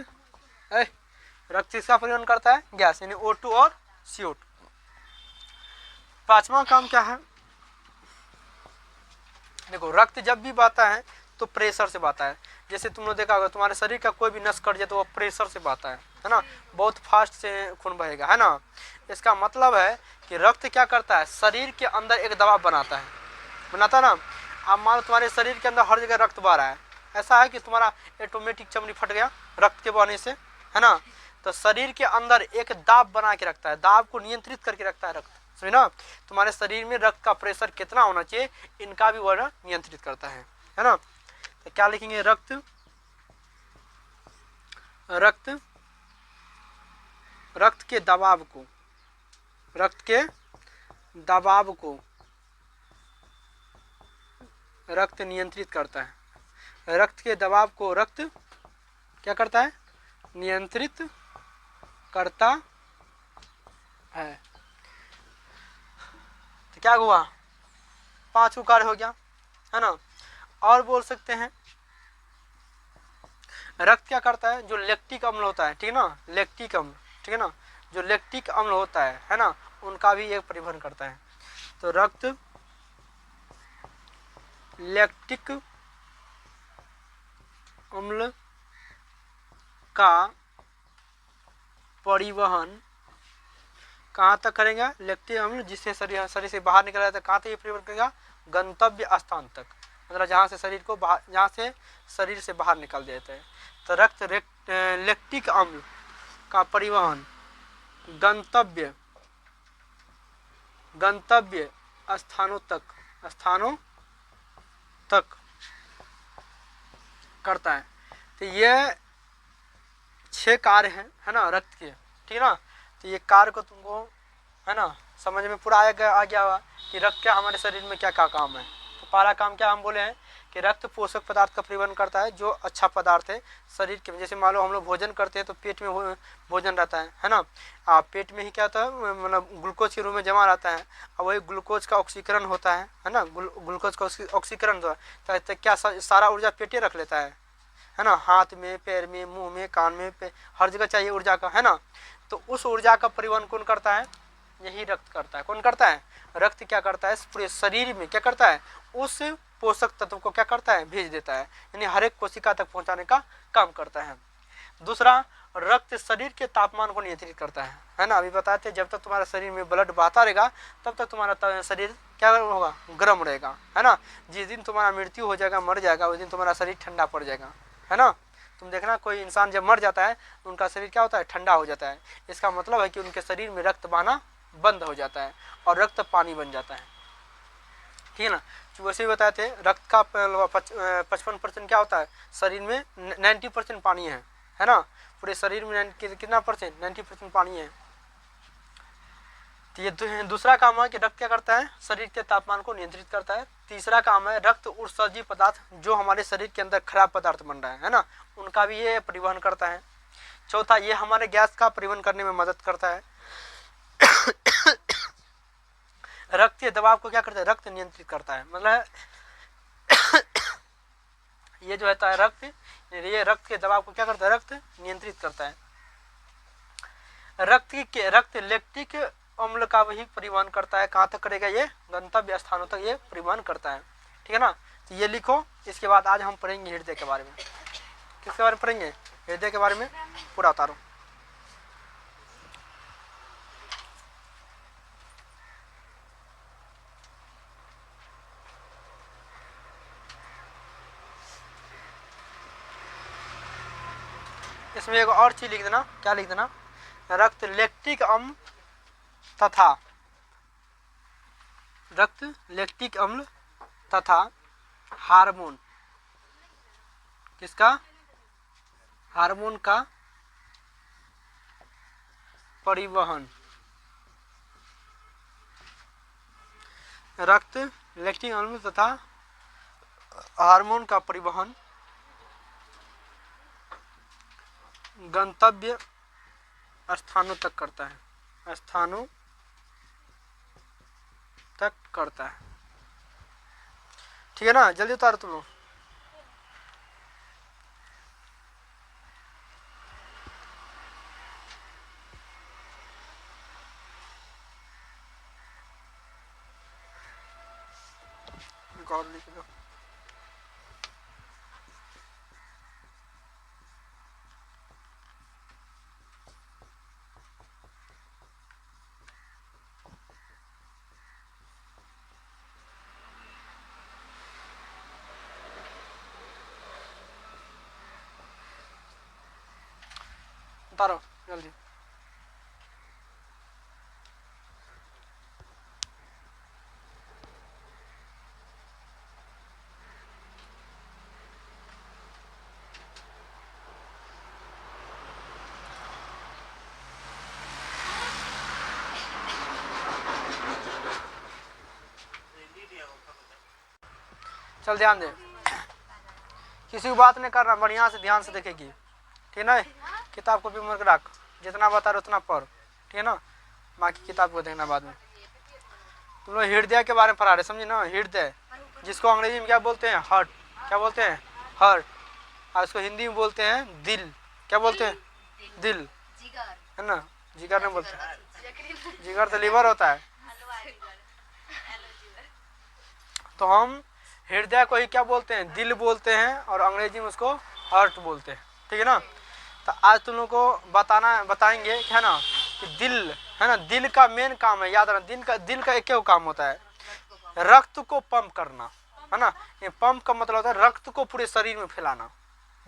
रक्त किसका परिवहन करता है, गैस, यानी O2 और CO2। पांचवा काम क्या है, देखो रक्त जब भी बहता है तो प्रेशर से बहता है। जैसे तुमने देखा होगा तुम्हारे शरीर का कोई भी नस कट जाए तो वो प्रेशर से बहता है ना, बहुत फास्ट से खून बहेगा, है ना। इसका मतलब है कि रक्त क्या करता है, शरीर के अंदर एक दबाव बनाता है ना। अब मान लो तुम्हारे शरीर के अंदर हर जगह रक्त बह रहा है, ऐसा है कि तुम्हारा ऑटोमेटिक चमड़ी फट गया रक्त के बहने से, है ना। तो शरीर के अंदर एक दाब बना के रखता है, दाब को नियंत्रित करके रखता है रक्त, समझे ना। तुम्हारे शरीर में रक्त का प्रेशर कितना होना चाहिए इनका भी वह नियंत्रित करता है ना। तो क्या लिखेंगे, रक्त के दबाव को, रक्त नियंत्रित करता है। रक्त के दबाव को रक्त क्या करता है, नियंत्रित करता है। तो क्या हुआ, 5 कार्य हो गया, है ना। और बोल सकते हैं रक्त क्या करता है, जो लैक्टिक अम्ल होता है, ठीक है ना, लैक्टिक अम्ल, ठीक है ना, जो लैक्टिक अम्ल होता है ना, उनका भी एक परिवहन करता है। तो रक्त लैक्टिक अम्ल का परिवहन कहाँ तक करेगा, लैक्टिक अम्ल जिससे शरीर से बाहर निकल जाता है, कहाँ तक ये परिवहन करेगा, गंतव्य स्थान तक, मतलब जहाँ से शरीर से बाहर निकल देता है। तो रक्त लैक्टिक अम्ल का परिवहन गंतव्य स्थानों तक करता है। तो ये 6 कार्य हैं, है ना, रक्त के, ठीक है ना। तो ये कार्य को तुमको, है ना, समझ में पूरा आ गया होगा कि रक्त क्या हमारे शरीर में क्या क्या काम है। तो पहला काम क्या हम बोले हैं कि रक्त पोषक पदार्थ का परिवहन करता है, जो अच्छा पदार्थ है शरीर के। जैसे मान लो हम लोग भोजन करते हैं तो पेट में भोजन रहता है ना, पेट में ही क्या होता है, मतलब ग्लूकोज के रूप में जमा रहता है, और वही ग्लूकोज का ऑक्सीकरण होता है ना, ग्लूकोज का ऑक्सीकरण होता है। तो क्या सारा ऊर्जा पेटे रख लेता है ना, हाथ में, पैर में, मुंह में, कान में, हर जगह चाहिए ऊर्जा का, है ना। तो उस ऊर्जा का परिवहन कौन करता है, यही रक्त करता है। कौन करता है, रक्त क्या करता है, पूरे शरीर में क्या करता है, उस पोषक तत्व को क्या करता है, भेज देता है, यानी हर एक कोशिका तक पहुंचाने का काम करता है। दूसरा, रक्त शरीर के तापमान को नियंत्रित करता है ना। अभी बताते हैं जब तक तुम्हारे शरीर में ब्लड बहता रहेगा तब तक तुम्हारा शरीर क्या होगा, गर्म रहेगा, है ना। जिस दिन तुम्हारा मृत्यु हो जाएगा, मर जाएगा, उस दिन तुम्हारा शरीर ठंडा पड़ जाएगा, है ना। तुम देखना कोई इंसान जब मर जाता है उनका शरीर क्या होता है, ठंडा हो जाता है। इसका मतलब है कि उनके शरीर में रक्त बहना बंद हो जाता है और रक्त पानी बन जाता है, ठीक है ना। तो वैसे ही बताए थे रक्त का 55% क्या होता है, शरीर में 90% पानी है ना। पूरे शरीर में कितना परसेंट, 90% पानी है। तो ये दूसरा काम है कि रक्त क्या करता है, शरीर के तापमान को नियंत्रित करता है। तीसरा काम है रक्त उत्सर्जी पदार्थ, जो हमारे शरीर के अंदर खराब पदार्थ बन रहा है ना, उनका भी ये परिवहन करता है। चौथा, ये हमारे गैस का परिवहन करने में मदद करता है। रक्त के दबाव को क्या करता है, रक्त नियंत्रित करता है। मतलब ये जो होता है रक्त, ये रक्त के दबाव को क्या करता है, रक्त नियंत्रित करता है। रक्त लैक्टिक अम्ल का वही परिवहन करता है, कहाँ तक करेगा, ये गंतव्य स्थानों तक ये परिवहन करता है, ठीक है ना। तो ये लिखो। इसके बाद आज हम पढ़ेंगे हृदय के बारे में। किसके बारे में पढ़ेंगे, हृदय के बारे में पूरा उतारो। इसमें एक और चीज लिख देना, क्या लिख देना, रक्त लैक्टिक अम्ल तथा रक्त लैक्टिक अम्ल तथा हार्मोन, किसका, हार्मोन का परिवहन, रक्त लैक्टिक अम्ल तथा हार्मोन का परिवहन गंतव्य स्थानों तक करता है, स्थानों तक करता है, ठीक है ना। जल्दी उतारो तुम लोग। और लिख दो। उतारो जल्दी। चल ध्यान दे, किसी को बात नहीं करना, बढ़िया से ध्यान से देखेगी, ठीक है ना। किताब को भी उम्र रख, जितना बता रहे उतना पढ़, ठीक है ना। बाकी किताब को देखना बाद में। तुम लोग हृदय के बारे में पढ़ा रहे, समझे ना। हृदय जिसको अंग्रेजी में क्या बोलते हैं, हार्ट, क्या बोलते हैं, हार्ट। और उसको हिंदी में बोलते हैं दिल, क्या बोलते हैं, दिल, है ना। जिगर नहीं बोलते, जिगर तो लीवर होता है। तो हम हृदय को ही क्या बोलते हैं, दिल बोलते हैं, और अंग्रेजी में उसको हार्ट बोलते हैं, ठीक है ना। तो आज तुम लोगों को बताएंगे क्या है ना, कि दिल है ना, दिल का मेन काम है, याद रखना, दिल का एक ही काम होता है, रक्त को पंप करना, है ना। ये पंप का मतलब होता है रक्त को पूरे शरीर में फैलाना,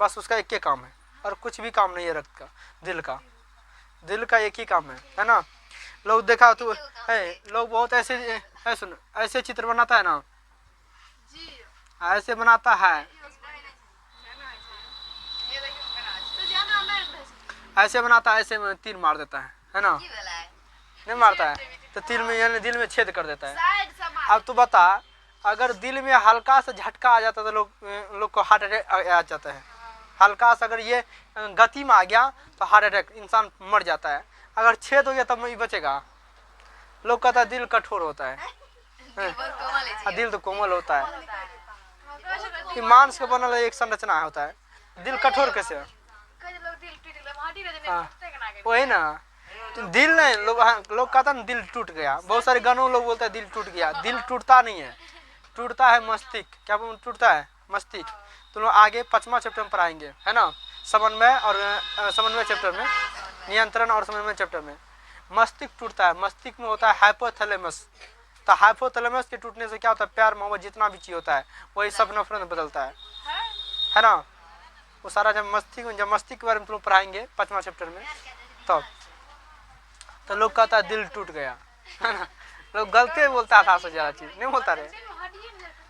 बस उसका एक ही काम है, और कुछ भी काम नहीं है रक्त का, दिल का एक ही काम है ना। लोग देखा तो है, लोग बहुत ऐसे चित्र बनाता है ना, ऐसे बनाता है, ऐसे बनाता है, ऐसे में तीर मार देता है ना, नहीं मारता है तो तीर में यानी दिल में छेद कर देता है। अब तू बता, अगर दिल में हल्का सा झटका आ जाता तो लोग को हार्ट अटैक आ जाता है। हल्का सा अगर ये गति में आ गया तो हार्ट अटैक, इंसान मर जाता है। अगर छेद हो गया तब नहीं बचेगा। लोग कहता है दिल कठोर होता है, दिल तो कोमल होता है, कि मांस का बनल एक संरचना होता है, दिल कठोर कैसे है? वही ना, तो दिल नहीं, लोग कहता है दिल टूट गया, बहुत सारे गानों लोग बोलते हैं दिल टूट गया। दिल टूटता नहीं है, टूटता है मस्तिष्क। क्या टूटता है? मस्तिष्क। तो लोग आगे 5वां चैप्टर में पढ़ाएंगे, है ना, समन्वय और समन्वय चैप्टर में, नियंत्रण और समन्वय चैप्टर में मस्तिष्क टूटता है। मस्तिष्क में होता है हाइपोथैलेमस। तो हाइपोथैलेमस के टूटने से क्या होता है, प्यार मोहब्बत जितना भी चीज होता है वही सब नफरत में बदलता है ना। वो सारा जब मस्तिष्क के बारे में तुम पढ़ाएंगे 5वां चैप्टर में, तब तो लोग कहता है दिल टूट गया, है ना। लोग गलती बोलता था, सबसे ज्यादा चीज नहीं बोलता रहे।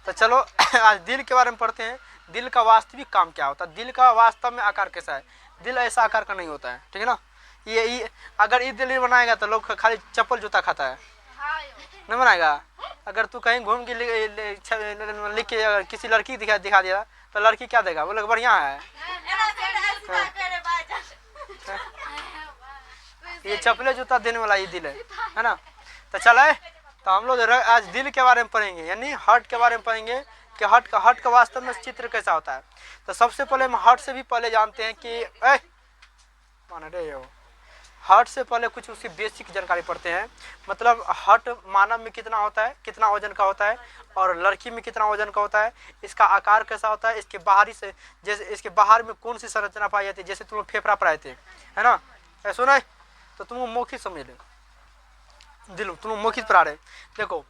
तो चलो आज दिल के बारे में पढ़ते हैं। दिल का वास्तविक काम क्या होता है, दिल का वास्तव में आकार कैसा है। दिल ऐसा आकार का नहीं होता है, ठीक है ना। ये अगर ये दिल बनाएगा तो लोग खाली चप्पल जूता खाता है, नहीं बनाएगा। अगर तू कहीं घूम के लिख के अगर किसी लड़की दिखा दिया तो लड़की क्या देगा, बोले बढ़िया है। ये चप्पले जूता देने वाला ये दिल है ना। तो चले तो हम लोग आज दिल के बारे में पढ़ेंगे, यानी हार्ट के बारे में पढ़ेंगे कि हार्ट का वास्तव में चित्र कैसा होता है। तो सबसे पहले हम हार्ट से भी पहले जानते हैं कि हार्ट से पहले कुछ उसकी बेसिक जानकारी पढ़ते हैं। मतलब हार्ट मानव में कितना होता है, कितना वजन का होता है, और लड़की में कितना वजन का होता है, इसका आकार कैसा होता है, इसके बाहरी से जैसे इसके बाहर में कौन सी संरचना पाई जाती है। जैसे तुम फेफड़ा पढ़ाए थे, है ना, ऐसा नहीं तो तुम मौखिक समझ ले, दिल तुम मौखिक पढ़ा रहे। देखो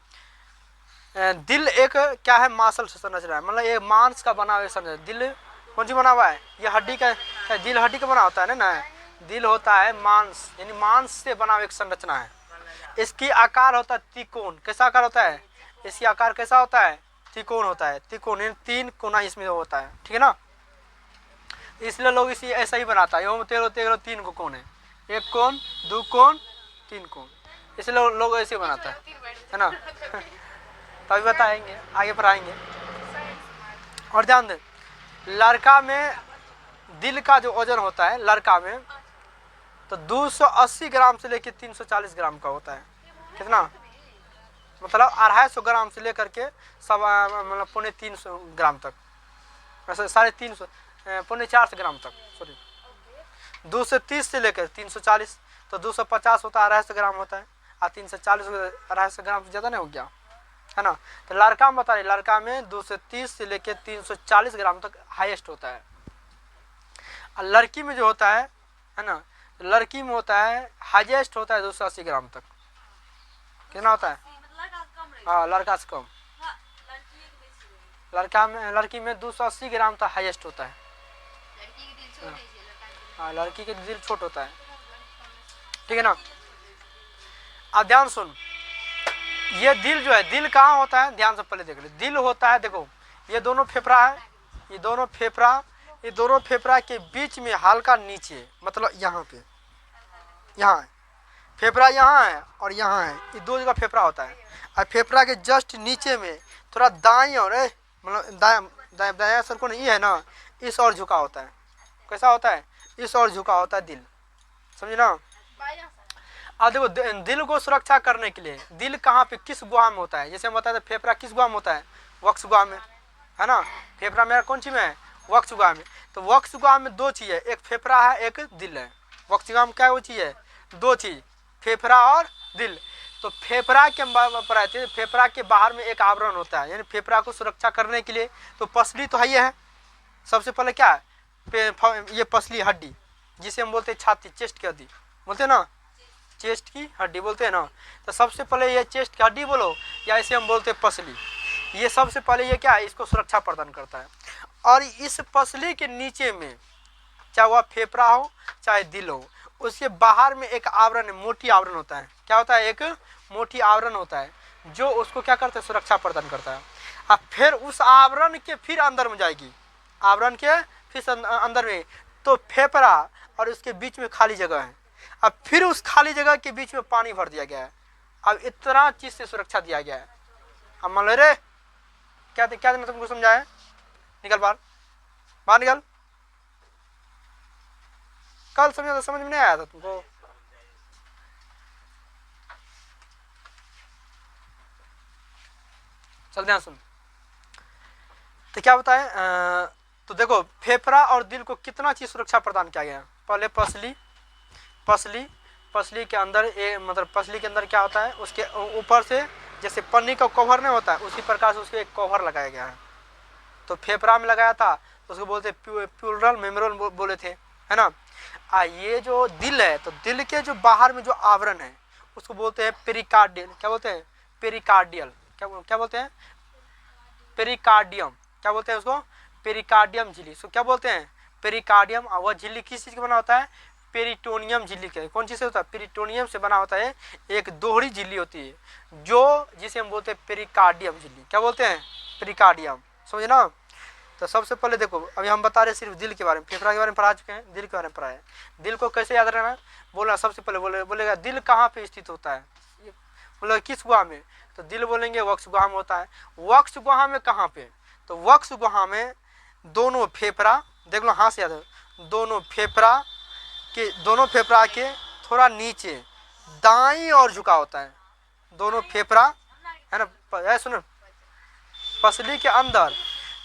दिल एक क्या है, मांसल से संरचना है, मतलब ये मांस का बना हुआ संरचना। दिल कौन सी बना हुआ है, ये हड्डी का, क्या दिल हड्डी का बना होता है ना। दिल होता है मांस, यानी मांस से बना हुआ एक संरचना है। इसकी आकार होता है त्रिकोण। कैसा आकार होता है, इसकी आकार कैसा होता है, त्रिकोण होता है। त्रिकोण यानी 3 कोना इसमें होता है, ठीक है ना। इसलिए लोग इसी ऐसा ही बनाता है, 3 को कोण है, 1 कोण 2 कोण 3 कोण, इसलिए लोग ऐसे बनाता है ना। तभी बताएंगे, आगे पढ़ाएंगे। और ध्यान दें, लड़का में दिल का जो वजन होता है लड़का में, तो 280 ग्राम से लेकर 340 ग्राम का होता है। कितना, मतलब 250 ग्राम से लेकर के मतलब 350 ग्राम तक, वैसे 350 450 ग्राम तक, सॉरी 230 से लेकर 340, तो 250 होता है 250 ग्राम होता है, और 340 250 ग्राम से ज़्यादा नहीं हो गया, है ना। तो लड़का में बता रहे, लड़का में 230 से लेकर 340 ग्राम तक हाईएस्ट होता है। और लड़की में जो होता है ना, लड़की में होता है हाईएस्ट होता है 280 ग्राम तक। कितना होता है, हाँ लड़का से कम, लड़की में 280 ग्राम तक हाईएस्ट होता है। हाँ लड़की के दिल छोट होता है, ठीक है ना। अब ध्यान सुन, ये दिल जो है, दिल कहाँ होता है, ध्यान से पहले देख ले। दिल होता है, देखो ये दोनों फेफड़ा है, ये दोनों फेफड़ा के बीच में हल्का नीचे, मतलब यहाँ पे, यहाँ है फेफड़ा, यहाँ है और यहाँ है, ये 2 जगह फेफड़ा होता है। और फेफड़ा के जस्ट नीचे में थोड़ा दाएं और मतलब दाया सरकोण ये है ना, इस और झुका होता है। कैसा होता है, इस और झुका होता है दिल, समझे ना। अब देखो दिल को सुरक्षा करने के लिए दिल कहाँ पे, किस गुहा में होता है। जैसे हम बताते हैं फेफड़ा किस गुहा में होता है, वक्ष गुहा में, है ना। फेफड़ा मेरा कौन सी में है, वक्ष गुहा में। तो वक्ष गुहा में 2 चीज है, एक फेफड़ा है एक दिल है। वक्ष गुहा में क्या वो चीज है, 2 चीज, फेफड़ा और दिल। तो फेफड़ा के पढ़ाते, फेफड़ा के बाहर में एक आवरण होता है, यानी फेफड़ा को सुरक्षा करने के लिए। तो पसली तो है, सबसे पहले क्या है, ये पसली हड्डी जिसे हम बोलते हैं छाती, चेस्ट की हड्डी बोलते हैं ना, चेस्ट की हड्डी बोलते हैं ना। तो सबसे पहले ये चेस्ट की हड्डी बोलो, या इसे हम बोलते हैं पसली। ये सबसे पहले ये क्या है, इसको सुरक्षा प्रदान करता है। और इस पसली के नीचे में, चाहे वह फेफड़ा हो चाहे दिल हो, उसके बाहर में एक आवरण, मोटी आवरण होता है। क्या होता है, एक मोटी आवरण होता है, जो उसको क्या करता है, सुरक्षा प्रदान करता है। अब फिर उस आवरण के फिर अंदर में जाएगी, आवरण के फिर अंदर में, तो फेफड़ा और उसके बीच में खाली जगह है। अब फिर उस खाली जगह के बीच में पानी भर दिया गया है। अब इतना चीज से सुरक्षा दिया गया है। अब मान लो रे, क्या मैं तुमको समझाया, निकल बाहर निकल। कल समझा था, समझ में नहीं आया था तुमको। चल ध्यान सुन, तो क्या बताए, तो देखो फेफड़ा और दिल को कितना चीज सुरक्षा प्रदान किया गया। पहले पसली के अंदर मतलब पसली के अंदर क्या होता है, उसके ऊपर से जैसे पन्नी का कवर नहीं होता है, उसी प्रकार से उसको एक कवर लगाया गया है। तो फेफड़ा में लगाया था, तो उसको बोलते प्लूरल मेम्ब्रेन बोले थे, है ना। ये जो दिल है, तो दिल के जो बाहर में जो आवरण है उसको बोलते हैं पेरिकार्डियल। क्या बोलते हैं, पेरिकार्डियल। क्या बोलते हैं, पेरिकार्डियम। क्या बोलते हैं उसको, पेरिकार्डियम झिल्ली। इसको क्या बोलते हैं, पेरिकार्डियम। और वह झिल्ली किस चीज का बना होता है, पेरिटोनियम झिल्ली के। कौन चीज से होता है, पेरिटोनियम से बना होता है। एक दोहरी झिल्ली होती है, जो जिसे हम बोलते हैं पेरिकार्डियम झिल्ली। क्या बोलते हैं, पेरिकार्डियम, समझे ना। तो सबसे पहले देखो, अभी हम बता रहे सिर्फ दिल के बारे में, फेफड़ा के बारे में पढ़ा चुके हैं, दिल के बारे में पढ़ा है। दिल को कैसे याद रखना, बोला सबसे पहले बोलेगा दिल कहाँ पे स्थित होता है, बोलेगा किस गुहा में, तो दिल बोलेंगे वक्ष गुहा में होता है। वक्ष गुहा में कहाँ पे, तो वक्ष गुहा में दोनों फेफड़ा, देख लो हाथ से याद है, दोनों फेफड़ा के थोड़ा नीचे दाईं ओर झुका होता है। दोनों फेफड़ा सुनो, पसली के अंदर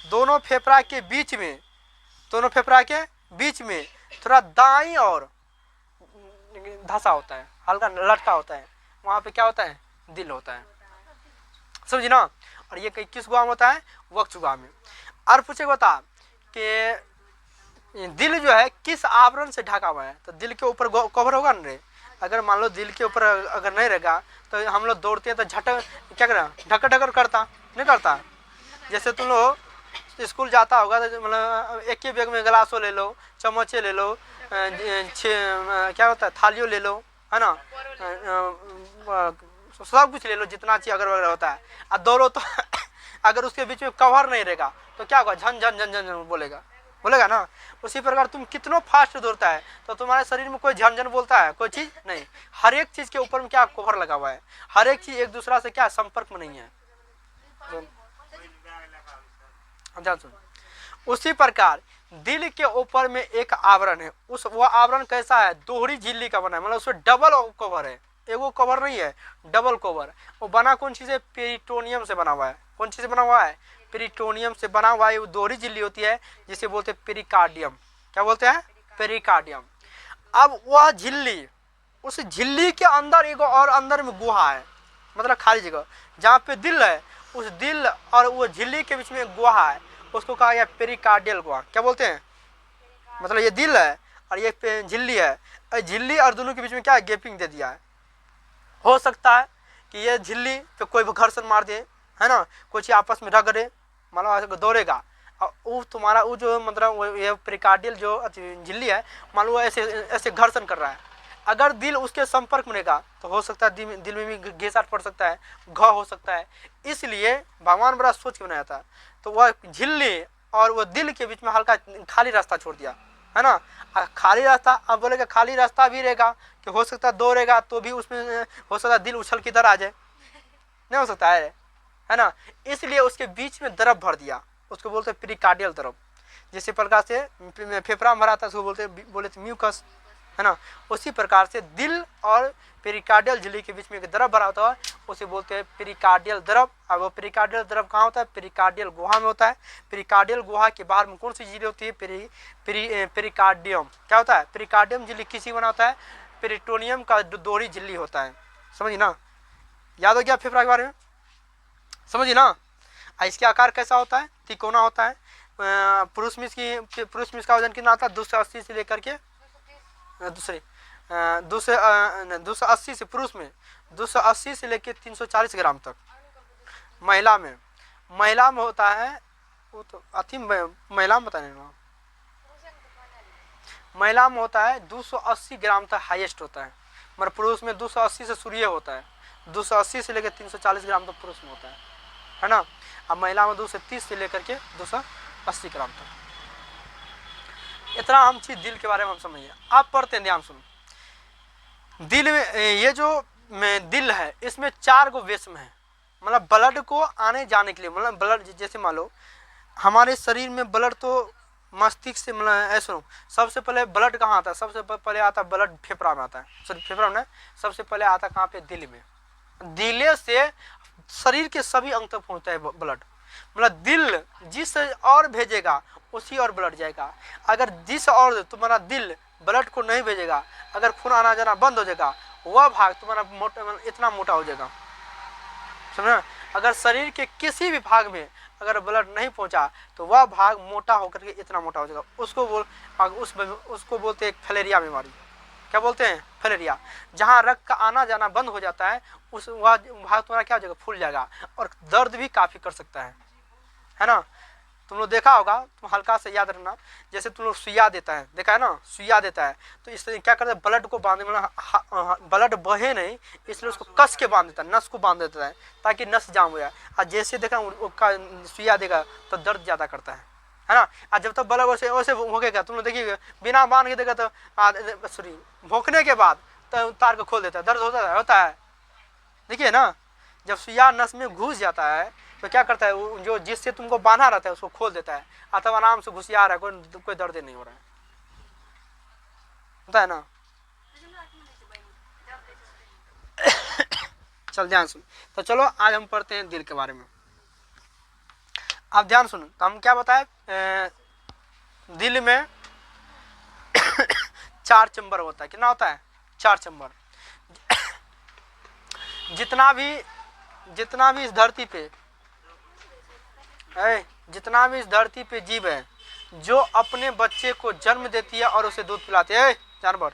दोनों फेफड़ा के बीच में, दोनों फेफड़ा के बीच में थोड़ा दाईं और धसा होता है, हल्का लटका होता है, वहां पे क्या होता है, दिल होता है, समझी ना। और ये किस गुहा में होता है, वक्ष गुहा में। और पूछे बता कि दिल जो है किस आवरण से ढका हुआ है, तो दिल के ऊपर कवर होगा ना रे। अगर मान लो दिल के ऊपर अगर नहीं रहेगा तो हम लोग दौड़ते हैं तो झटक क्या करें, ढकर ढकर करता नहीं करता। जैसे तुम लोग स्कूल जाता होगा तो मतलब एक ही बैग में गिलासों ले लो, चम्मचे ले लो, क्या होता है, थालियों ले लो, है ना, सब कुछ ले लो जितना चाहिए अगर वगैरह होता है, और दौड़ो तो अगर उसके बीच में कवर नहीं रहेगा तो क्या होगा, झन झन झन झन बोलेगा, बोलेगा ना। उसी प्रकार तुम कितना फास्ट दौड़ता है तो तुम्हारे शरीर में कोई झनझन बोलता है, कोई चीज नहीं। हर एक चीज के ऊपर में क्या कवर लगा हुआ है, हर एक चीज एक दूसरा से क्या संपर्क में नहीं है। उसी प्रकार दिल के ऊपर में एक आवरण है, उस वो आवरण कैसा है, दोहरी झिल्ली का बना है, मतलब उसमें डबल कवर है, एगो कवर नहीं है, डबल कवर। वो बना कौन चीज है, पेरिटोनियम से बना हुआ है। कौन चीज से बना हुआ है, पेरिटोनियम से बना हुआ है। वो दोहरी झिल्ली होती है जिसे बोलते हैं पेरिकार्डियम। क्या बोलते हैं, पेरिकार्डियम। अब वह झिल्ली, उस झिल्ली के अंदर एक और अंदर में गुहा है, मतलब खाली जगह जहाँ पे दिल है, उस दिल और वो झिल्ली के बीच में एक गुहा है, उसको कहा गया पेरिकार्डियल गुहा। क्या बोलते हैं, मतलब ये दिल है और ये झिल्ली है, झिल्ली और दोनों के बीच में क्या है, गैपिंग दे दिया है। हो सकता है कि ये झिल्ली पे कोई घर्षण मार दे, है ना, कुछ आपस में रगड़े, मान लो दौड़ेगा और वो तुम्हारा वो जो मतलब ये पेरिकार्डियल जो झिल्ली है, मान लो ऐसे ऐसे घर्षण कर रहा है, अगर दिल उसके संपर्क में रहेगा तो हो सकता है दिल में भी घिसाट पड़ सकता है, घाव हो सकता है। इसलिए भगवान बड़ा सोच के बनाया था, तो वह झिल्ली और वो दिल के बीच में हल्का खाली रास्ता छोड़ दिया, है ना। खाली रास्ता, अब बोलेगा खाली रास्ता भी रहेगा कि हो सकता है दौड़ेगा तो भी उसमें हो सकता है दिल उछल की तरह आ जाए, नहीं हो सकता है ना। इसलिए उसके बीच में द्रव भर दिया, उसको बोलते हैं पेरिकार्डियल द्रव। जिस प्रकार से फेफड़ा भरा था उसको बोले थे म्यूकस, है ना। उसी प्रकार से दिल और पेरिकार्डियल झिल्ली के बीच में एक द्रव भरा होता है, उसे बोलते हैं पेरिकार्डियल द्रव। और वो पेरिकार्डियल द्रव कहाँ होता है, पेरिकार्डियल गुहा में होता है। पेरिकार्डियल गुहा के बाहर में कौन सी झिल्ली होती है, पेरिकार्डियम। क्या होता है, पेरिकार्डियम झिल्ली किसी बना होता है, पेरिटोनियम का दोहरी झिल्ली होता है, समझिए ना। याद हो गया फेफड़ा के बारे में, समझिए ना। इसके आकार कैसा होता है, तिकोना होता है। पुरुष मिस का वजन कितना आता है, 280 से लेकर के 280 से पुरुष में 280 से लेकर 340 ग्राम तक। महिला में होता है, वो तो अति महिला में बता नहीं, महिला में होता है 280 ग्राम तक हाईएस्ट होता है, मगर पुरुष में 280 से शुरू होता है, 280 से लेकर 340 ग्राम तक पुरुष में होता है ना। अब महिला में 230 से लेकर के 280 ग्राम तक। इतना हम चीज दिल के बारे में हम समझिए। आप पढ़ते हैं, ध्यान सुनो। दिल में ये जो दिल है इसमें 4 गो वेसम है, मतलब ब्लड को आने जाने के लिए, मतलब ब्लड जैसे मान लो हमारे शरीर में ब्लड तो मस्तिष्क से, मतलब ऐसा सबसे पहले ब्लड कहाँ आता है, सबसे पहले आता है ब्लड फेफड़ा में आता है, सॉरी फेफड़ा में सबसे पहले आता है कहाँ पे, दिल में। दिल से शरीर के सभी अंग तक पहुंचता है ब्लड, मतलब दिल जिस और भेजेगा उसी और ब्लड जाएगा। अगर जिस और तुम्हारा दिल ब्लड को नहीं भेजेगा, अगर खून आना जाना बंद हो जाएगा, वह भाग तुम्हारा मोटा, इतना मोटा हो जाएगा, समझना। अगर शरीर के किसी भी भाग में अगर ब्लड नहीं पहुंचा तो वह भाग मोटा होकर के इतना मोटा हो जाएगा, उसको बोलते हैं फैलेरिया बीमारी। क्या बोलते हैं, फैलेरिया। जहाँ रक्त का आना जाना बंद हो जाता है उस वह भाग तुम्हारा क्या हो जाएगा, फूल जाएगा, और दर्द भी काफी कर सकता है ना। तुम लोग देखा होगा, तुम हल्का से याद रखना, जैसे तुम लोग सुइया देता है, देखा है ना, सुइया देता है तो इससे क्या करता है, ब्लड को बांधे, मतलब ब्लड बहे नहीं इसलिए उसको कस के बांध देता है, नस को बांध देता है ताकि नस जाम हो जाए। और जैसे देखा उसका सुइया देगा तो दर्द ज्यादा करता है ना। और जब तक ब्लड वैसे वैसे भोंकेगा, तुम लोग देखिएगा बिना बांध के देगा तो सॉरी भोंकने के बाद तो तार को खोल देता है, दर्द होता है देखिए ना। जब सुइया नस में घुस जाता है तो क्या करता है, जो जिससे तुमको बांधा रहता है उसको खोल देता है, अथवा आराम से घुसिया रहा है, कोई दर्द नहीं हो रहा है, होता है ना। चल ध्यान सुन। तो चलो आज हम पढ़ते हैं दिल के बारे में। आप ध्यान सुनो, तो हम क्या बताए, दिल में 4 चैम्बर होता है। कितना होता है? 4 चैम्बर। जितना भी इस धरती पे जितना भी इस धरती पे जीव है जो अपने बच्चे को जन्म देती है और उसे दूध पिलाती है, जानवर,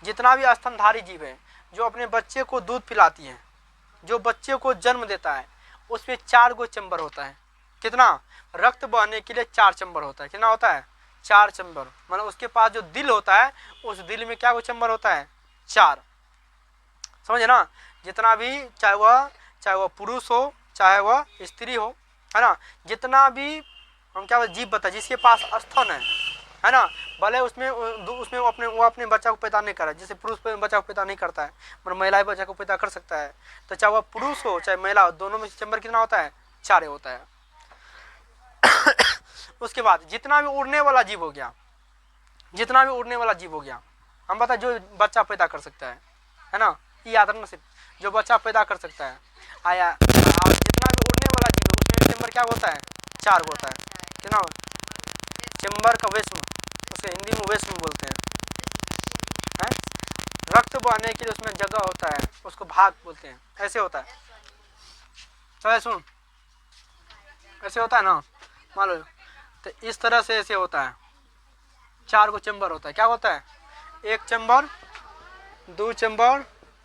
जितना भी स्तनधारी जीव है जो अपने बच्चे को दूध पिलाती है, जो बच्चे को जन्म देता है, उसमें 4 गो चैम्बर होता है। कितना? रक्त बहने के लिए 4 चैम्बर होता है। कितना होता है? 4 चैम्बर। मतलब उसके पास जो दिल होता है उस दिल में क्या गो चैम्बर होता है? 4। समझे ना? जितना भी, चाहे वह पुरुष हो चाहे वह स्त्री हो, है ना, जितना भी हम क्या जीव बताए जिसके पास स्तन है ना, भले उसमें वो अपने बच्चा को पैदा नहीं कर रहा है, जैसे पुरुष बच्चा को पैदा नहीं करता है, मतलब महिला बच्चा को पैदा कर सकता है। तो चाहे वह पुरुष हो चाहे महिला हो, दोनों में चैम्बर कितना होता है? 4 होता है। उसके बाद जितना भी उड़ने वाला जीव हो गया, हम बता जो बच्चा पैदा कर सकता है ना, ये याद रखना, सिर्फ जो बच्चा पैदा कर सकता है आया। और जितना भी उड़ने वाला जीव है उसमें चैम्बर क्या होता है? 4 होता है। कितना? चैम्बर का वेस्म, उसे हिंदी में वेस्म बोलते हैं। रक्त बहने के लिए उसमें जगह होता है, उसको भाग बोलते हैं। ऐसे होता है, चलो सुन, ऐसे होता है ना, मान लो। तो इस तरह से ऐसे होता है, 4 गो चैम्बर होता है। क्या होता है? 1 चैम्बर, 2 चैम्बर,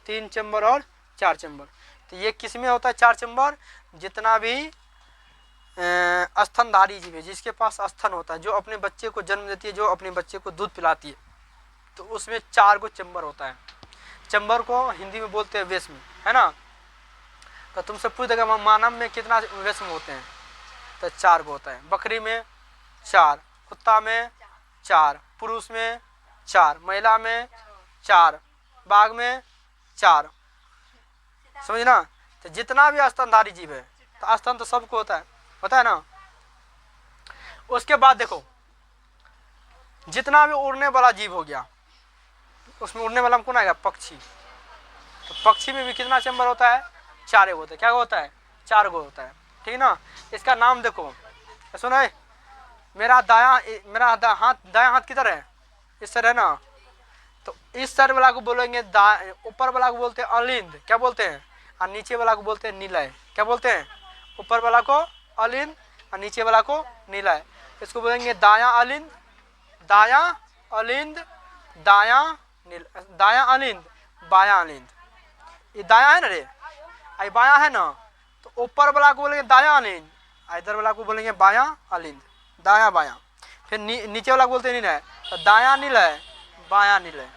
3 चैम्बर और 4 चैम्बर। तो ये किस में होता है 4 चैम्बर? जितना भी स्तनधारी जीव है जिसके पास स्तन होता है, जो अपने बच्चे को जन्म देती है, जो अपने बच्चे को दूध पिलाती है, तो उसमें 4 गो चैम्बर होता है। चैम्बर को हिंदी में बोलते हैं वेस्म, है ना। तो तुमसे पूछ देगा मानव में कितना वेस्म होते हैं? तो 4 गो होता है। बकरी में 4, कुत्ता में 4, पुरुष में 4, महिला में 4, बाघ में 4। समझ ना? तो जितना भी स्तनधारी जीव है, तो स्तन तो सबको होता है ना। उसके बाद देखो, जितना भी उड़ने वाला जीव हो गया, उसमें उड़ने वाला में कौन आएगा? पक्षी। तो पक्षी में भी कितना चैम्बर होता है? 4 होता है। क्या होता है? 4 गो होता है। ठीक ना। इसका नाम देखो, सुनो, मेरा दायां हाथ किधर है? इस तरह है ना। तो इस सर वाला को बोलेंगे ऊपर वाला को बोलते हैं अलिंद। क्या बोलते हैं? और नीचे वाला को बोलते हैं निलय। क्या बोलते हैं? ऊपर वाला को अलिंद और नीचे वाला को निलय। इसको बोलेंगे दायां अलिंद, दायां अलिंद, दायां अलिंद, बायां अलिंद। ये दायां है ना रे, आई बायां है ना। तो ऊपर वाला को बोलेंगे दायां अलिंद, इधर वाला को बोलेंगे बायां अलिंद, दायां बायां। फिर नीचे वाला को बोलते हैं निलय, तो दायां निलय, बायां निलय।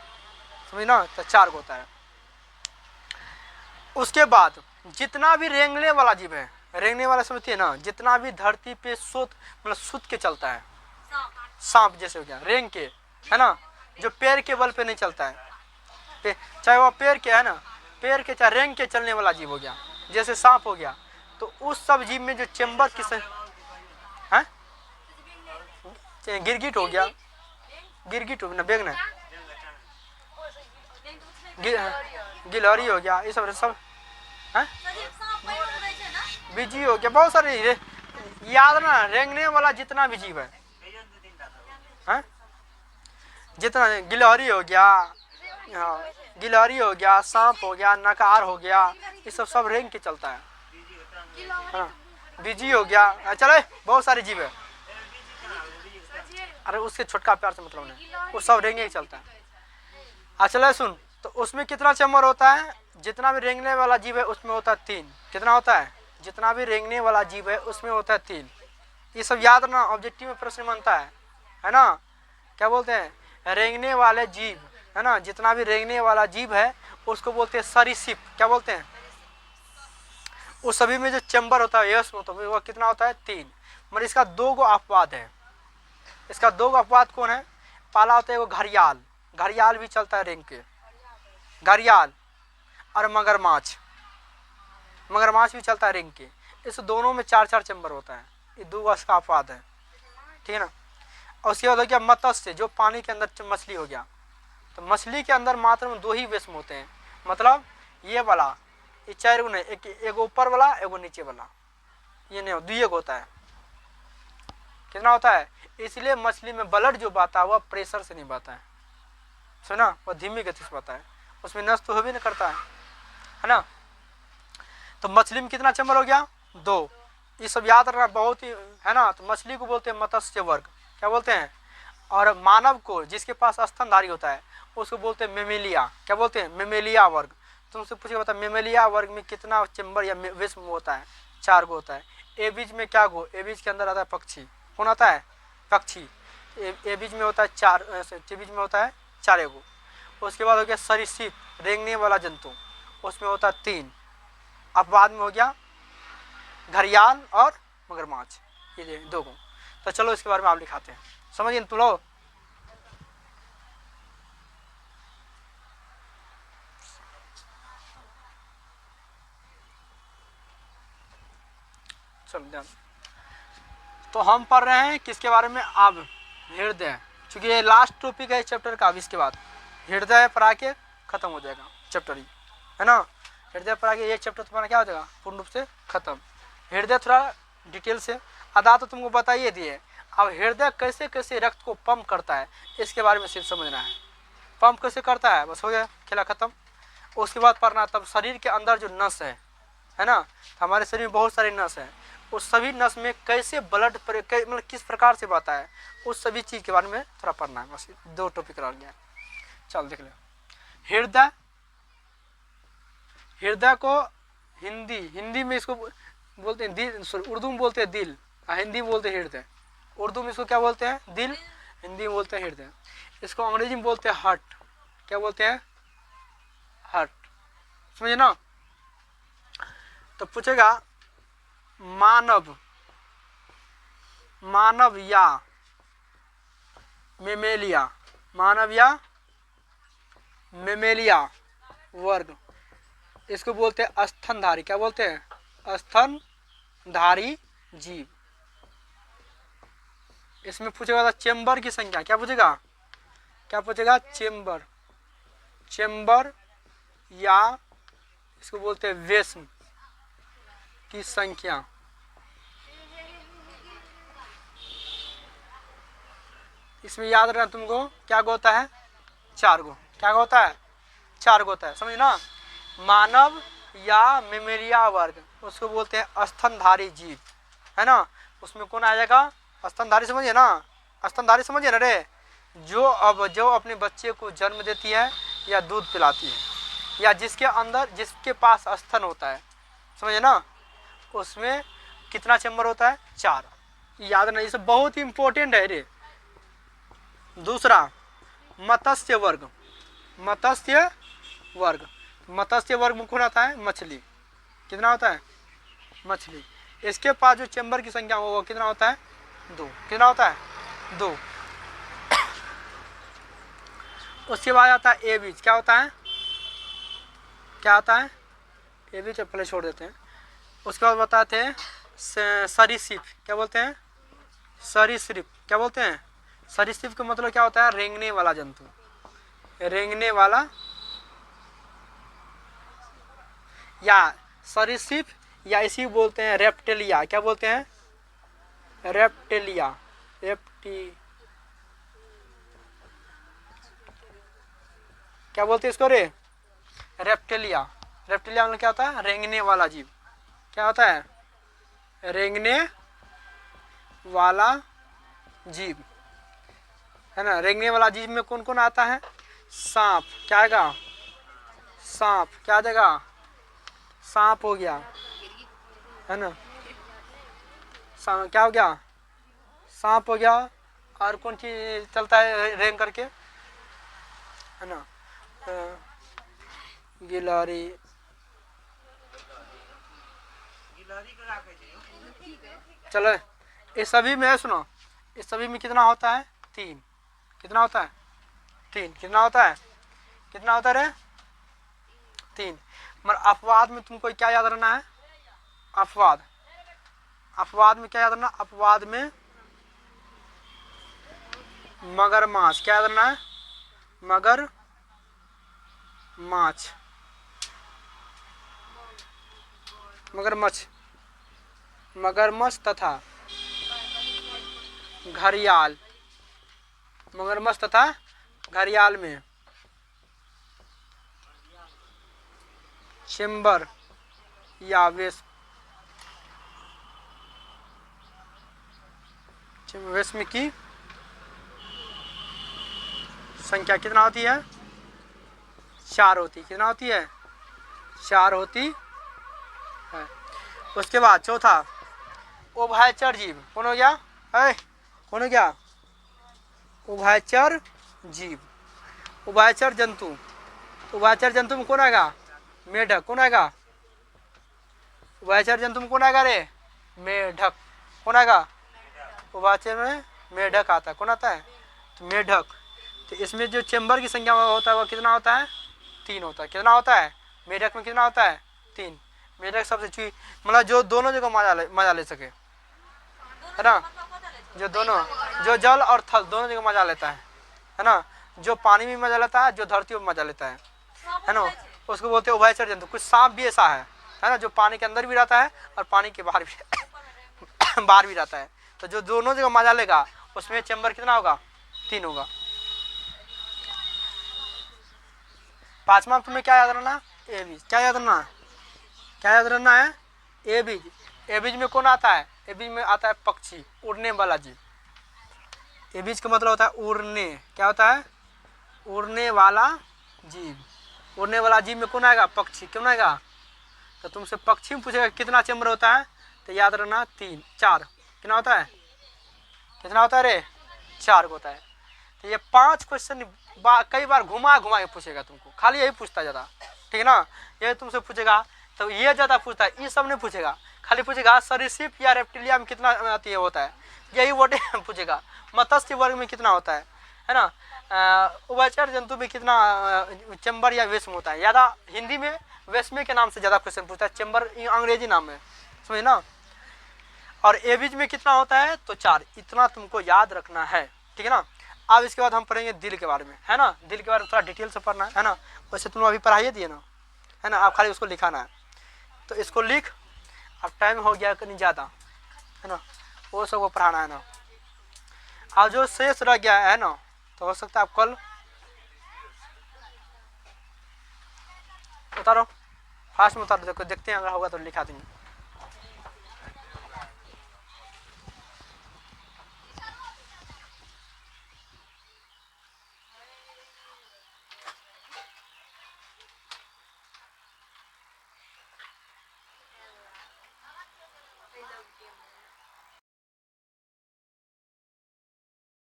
समझ ना? तो 4 को होता है। उसके बाद जितना भी रेंगने वाला जीव है, रेंगने वाला समझती है ना, जितना भी धरती पे सुत के चलता है, सांप जैसे हो गया रेंग के, है ना, जो पैर के बल पे नहीं चलता है, चाहे वह पैर के है ना, पैर के चाहे रेंग के चलने वाला जीव हो गया, जैसे सांप हो गया, तो उस सब जीव में जो चैम्बर किस है, गिरगिट हो गया, गिरगिट हो गया, बेगना, गिलहरी हो गया, ये सब है, बिजी हो गया, बहुत सारे याद ना, रेंगने वाला जितना भी जीव है, जितना गिलहरी हो गया, गिलहरी हो गया, सांप हो गया, नकार हो गया, ये सब रेंग के चलता है, बिजी हो गया, चले बहुत सारे जीव है। अरे उसके छोटका प्यार से मतलब नहीं, वो सब रेंगे ही चलता है। चले सुन, तो उसमें कितना चैम्बर होता है? जितना भी रेंगने वाला जीव है उसमें होता है 3। कितना होता है? जितना भी रेंगने वाला जीव है उसमें होता है 3। ये सब याद रखना, ऑब्जेक्टिव में प्रश्न बनता है ना। क्या बोलते हैं? रेंगने वाले जीव, है ना, जितना भी रेंगने वाला जीव है उसको बोलते हैं सरीसृप। क्या बोलते हैं? उस सभी में जो चैम्बर होता है यश तो वो कितना होता है? 3। मगर इसका 2 गो अपवाद है। इसका 2 गो अपवाद कौन है? पहला होता है वो घड़ियाल, घड़ियाल भी चलता है रेंग के, घड़ियाल, और मगरमाछ, मगरमाछ भी चलता है रेंग के। इस दोनों में 4-4 चैम्बर होता है। ये 2 का अपवाद है, ठीक है ना। और उसके बाद हो गया मत्स्य, जो पानी के अंदर मछली हो गया, तो मछली के अंदर मात्र में 2 ही वेस्म होते हैं। मतलब ये वाला ये 4 गो नहीं, एक ऊपर वाला एगो नीचे वाला, ये नहीं, दुइये को होता है। कितना होता है? इसलिए मछली में ब्लड जो बहता है वह प्रेशर से नहीं बहता है, सुना, वह धीमी गति से बहता है, उसमें नस तो हो भी नहीं करता है ना। तो मछली में कितना चैम्बर हो गया? 2। ये सब याद रखना बहुत ही, है ना। तो मछली को बोलते हैं मत्स्य वर्ग, क्या बोलते हैं? और मानव को, जिसके पास स्तनधारी होता है, उसको बोलते हैं मेमेलिया, क्या बोलते हैं? मेमेलिया वर्ग। तुमसे पूछे बता मेमेलिया वर्ग में कितना चैम्बर या विश्व में होता है? 4 गो होता है। ए बीज में क्या गो? ए बीज के अंदर आता है पक्षी, कौन आता है? पक्षी। ए बीज में होता है 4, टी बीज में होता है 4 गो। उसके बाद हो गया सरीसृप, रेंगने वाला जंतु, उसमें होता है 3। अब बाद में हो गया घड़ियाल और मगरमच्छ, ये 2 गो। तो चलो इसके बारे में आप लिखाते हैं, समझिए तुम लोग। चलो ध्यान, तो हम पढ़ रहे हैं किसके बारे में? अब हृदय, क्योंकि ये लास्ट टॉपिक है चैप्टर का। अब इसके बाद हृदय पर आके खत्म हो जाएगा चैप्टर ही, है ना। हृदय पर आके ये चैप्टर तुम्हारा क्या हो जाएगा? पूर्ण रूप से खत्म। हृदय थोड़ा डिटेल से आधा तो तुमको बताइए दिए। अब हृदय कैसे कैसे रक्त को पंप करता है, इसके बारे में सिर्फ समझना है। पंप कैसे करता है, बस हो गया, खेला खत्म। उसके बाद पढ़ना तब शरीर के अंदर जो नस है ना, तो हमारे शरीर में बहुत सारे नस हैं, उस सभी नस में कैसे ब्लड मतलब किस प्रकार से बहता है, उस सभी चीज़ के बारे में थोड़ा पढ़ना है। बस 2 टॉपिक रह गया। चल देख ले। हृदय, हृदय को हिंदी में इसको बोलते हैं दिल, सॉरी उर्दू में बोलते हैं दिल, हिंदी में बोलते हैं हृदय। उर्दू में इसको क्या बोलते हैं? दिल, हिंदी में बोलते हैं हृदय। इसको अंग्रेजी में बोलते हैं हार्ट, क्या बोलते हैं? हार्ट, समझे ना। तो पूछेगा मानव या मेमेलिया, मानव या मेमेलिया वर्ग, इसको बोलते हैं स्तनधारी, क्या बोलते हैं? स्तनधारी जीव। इसमें पूछेगा चेम्बर की संख्या, क्या पूछेगा? क्या पूछेगा? चेम्बर या इसको बोलते हैं वेस्म की संख्या। इसमें याद रखना तुमको क्या होता है? 4 गो। क्या होता है? 4 गो होता है, समझ ना। मानव या मेमेलिया वर्ग, उसको बोलते हैं स्तनधारी जीव, है ना। उसमें कौन आ जाएगा? स्तनधारी, समझिए ना। स्तनधारी समझिए ना रे, जो अपने बच्चे को जन्म देती है या दूध पिलाती है, या जिसके पास स्तन होता है, समझे ना। उसमें कितना चैम्बर होता है? 4। याद नहीं, इसे बहुत ही इंपॉर्टेंट है रे। दूसरा मत्स्य वर्ग, मत्स्य वर्ग में कौन आता है? मछली। कितना होता है? मछली। इसके पास जो चैम्बर की संख्या वो कितना होता है? 2। कितना होता है? 2। उसके बाद आता है ए बीज, क्या होता है? क्या आता है? ए बीज पहले छोड़ देते हैं। उसके बाद बताते हैं सरीसृप, क्या बोलते हैं? सरीसृप, क्या बोलते हैं? सरीसृप का मतलब क्या होता है? रेंगने वाला जंतु, रेंगने वाला, या सरीसृप, या इसी बोलते हैं रेप्टिलिया, क्या बोलते हैं? रेप्टिलिया, क्या बोलते हैं इसको रे? रेप्टिलिया। रेप्टिलिया मतलब क्या होता है? रेंगने वाला जीव। क्या होता है? रेंगने वाला जीव, है ना। रेंगने वाला जीव में कौन कौन आता है? सांप, क्या आएगा? सांप, क्या आ जाएगा? सांप हो गया, है ना। क्या हो गया? सांप हो गया। और कौन चीज चलता है रेंग करके, है ना? गिलहरी, चलो इस सभी में सुनो, इस सभी में कितना होता है? 3। कितना होता है? 3। कितना होता है? कितना होता है रे? 3। मगर अपवाद में तुमको क्या याद रखना है? अपवाद में क्या याद रखना? अपवाद में मगरमाछ, क्या याद रखना है? मगरमाछ, मगरमच्छ, मगरमच्छ तथा घड़ियाल, मगरमच्छ तथा घड़ियाल में चेम्बर या वेस्म की संख्या कितना होती है? 4 होती। कितना होती है? 4 होती है। उसके बाद चौथा उभयचर जीव कौन हो गया? कौन हो गया? उभयचर जीव, उभयचर जंतु। उभयचर जंतु में कौन आएगा? मेढक। कौन आएगा? उभयचर जंतु में कौन आएगा रे? मेढक। कौन आएगा? उभयचर में मेढक आता है। कौन आता है? तो मेढक। तो इसमें जो चेम्बर की संख्या होता है वो कितना होता है? 3 होता है। कितना होता है? मेढक में कितना होता है? 3। मेढक सबसे मतलब जो दोनों जगह मजा ले सके, है ना, जो दोनों, जो जल और थल दोनों जगह मजा लेता है ना, जो पानी में मजा लेता है, जो धरती में मजा लेता है ना, उसको बोलते हैं उभयचर जंतु। कुछ सांप भी ऐसा है ना, जो पानी के अंदर भी रहता है और पानी के बाहर भी बाहर भी रहता है। तो जो दोनों जगह मजा लेगा उसमें चेम्बर कितना होगा? 3 होगा। 5वां तुम्हें क्या याद रखना? ए बीज। क्या याद रखना? क्या याद रखना है? ए बीज। ए बीज में कौन आता है? ए बीज में आता है पक्षी, उड़ने वाला जीव। ए बीज का मतलब होता है उड़ने। क्या होता है? उड़ने वाला जीव। उड़ने वाला जीव में कौन आएगा? पक्षी। क्यों आएगा? तो तुमसे पक्षी में पूछेगा कितना चेम्बर होता है, तो याद रखना 3 4। कितना होता है? कितना होता है रे? 4 होता है। तो ये 5 क्वेश्चन कई बार घुमा घुमा के पूछेगा तुमको, खाली यही पूछता है ज़्यादा, ठीक है ना। ये तुमसे पूछेगा तो ये ज़्यादा पूछता है, ये सब नहीं पूछेगा। खाली पूछेगा सरीसृप या रेप्टिलिया में कितना आती है होता है, यही वर्ड पूछेगा। मत्स्य वर्ग में कितना होता है ना। उभयचर जंतु में कितना चेम्बर या वेस्म होता है। ज़्यादा हिंदी में वेस्मे के नाम से ज़्यादा क्वेश्चन पूछता है, चेम्बर अंग्रेजी नाम है, समझे ना। और ए बीज में कितना होता है? तो 4। इतना तुमको याद रखना है, ठीक है ना। अब इसके बाद हम पढ़ेंगे दिल के बारे में, है ना। दिल के बारे में थोड़ा डिटेल से पढ़ना है ना। वैसे तुम अभी पढ़ाइए दिए ना, है ना, आप खाली उसको लिखाना है। तो इसको लिख, अब टाइम हो गया कहीं ज़्यादा, है ना, वो सबको पढ़ाना है ना। अब जो शेष रह गया है ना, तो हो सकता है आप कल उतारो, फास्ट में उतारो, देखते हैं अगर होगा तो लिखा देंगे।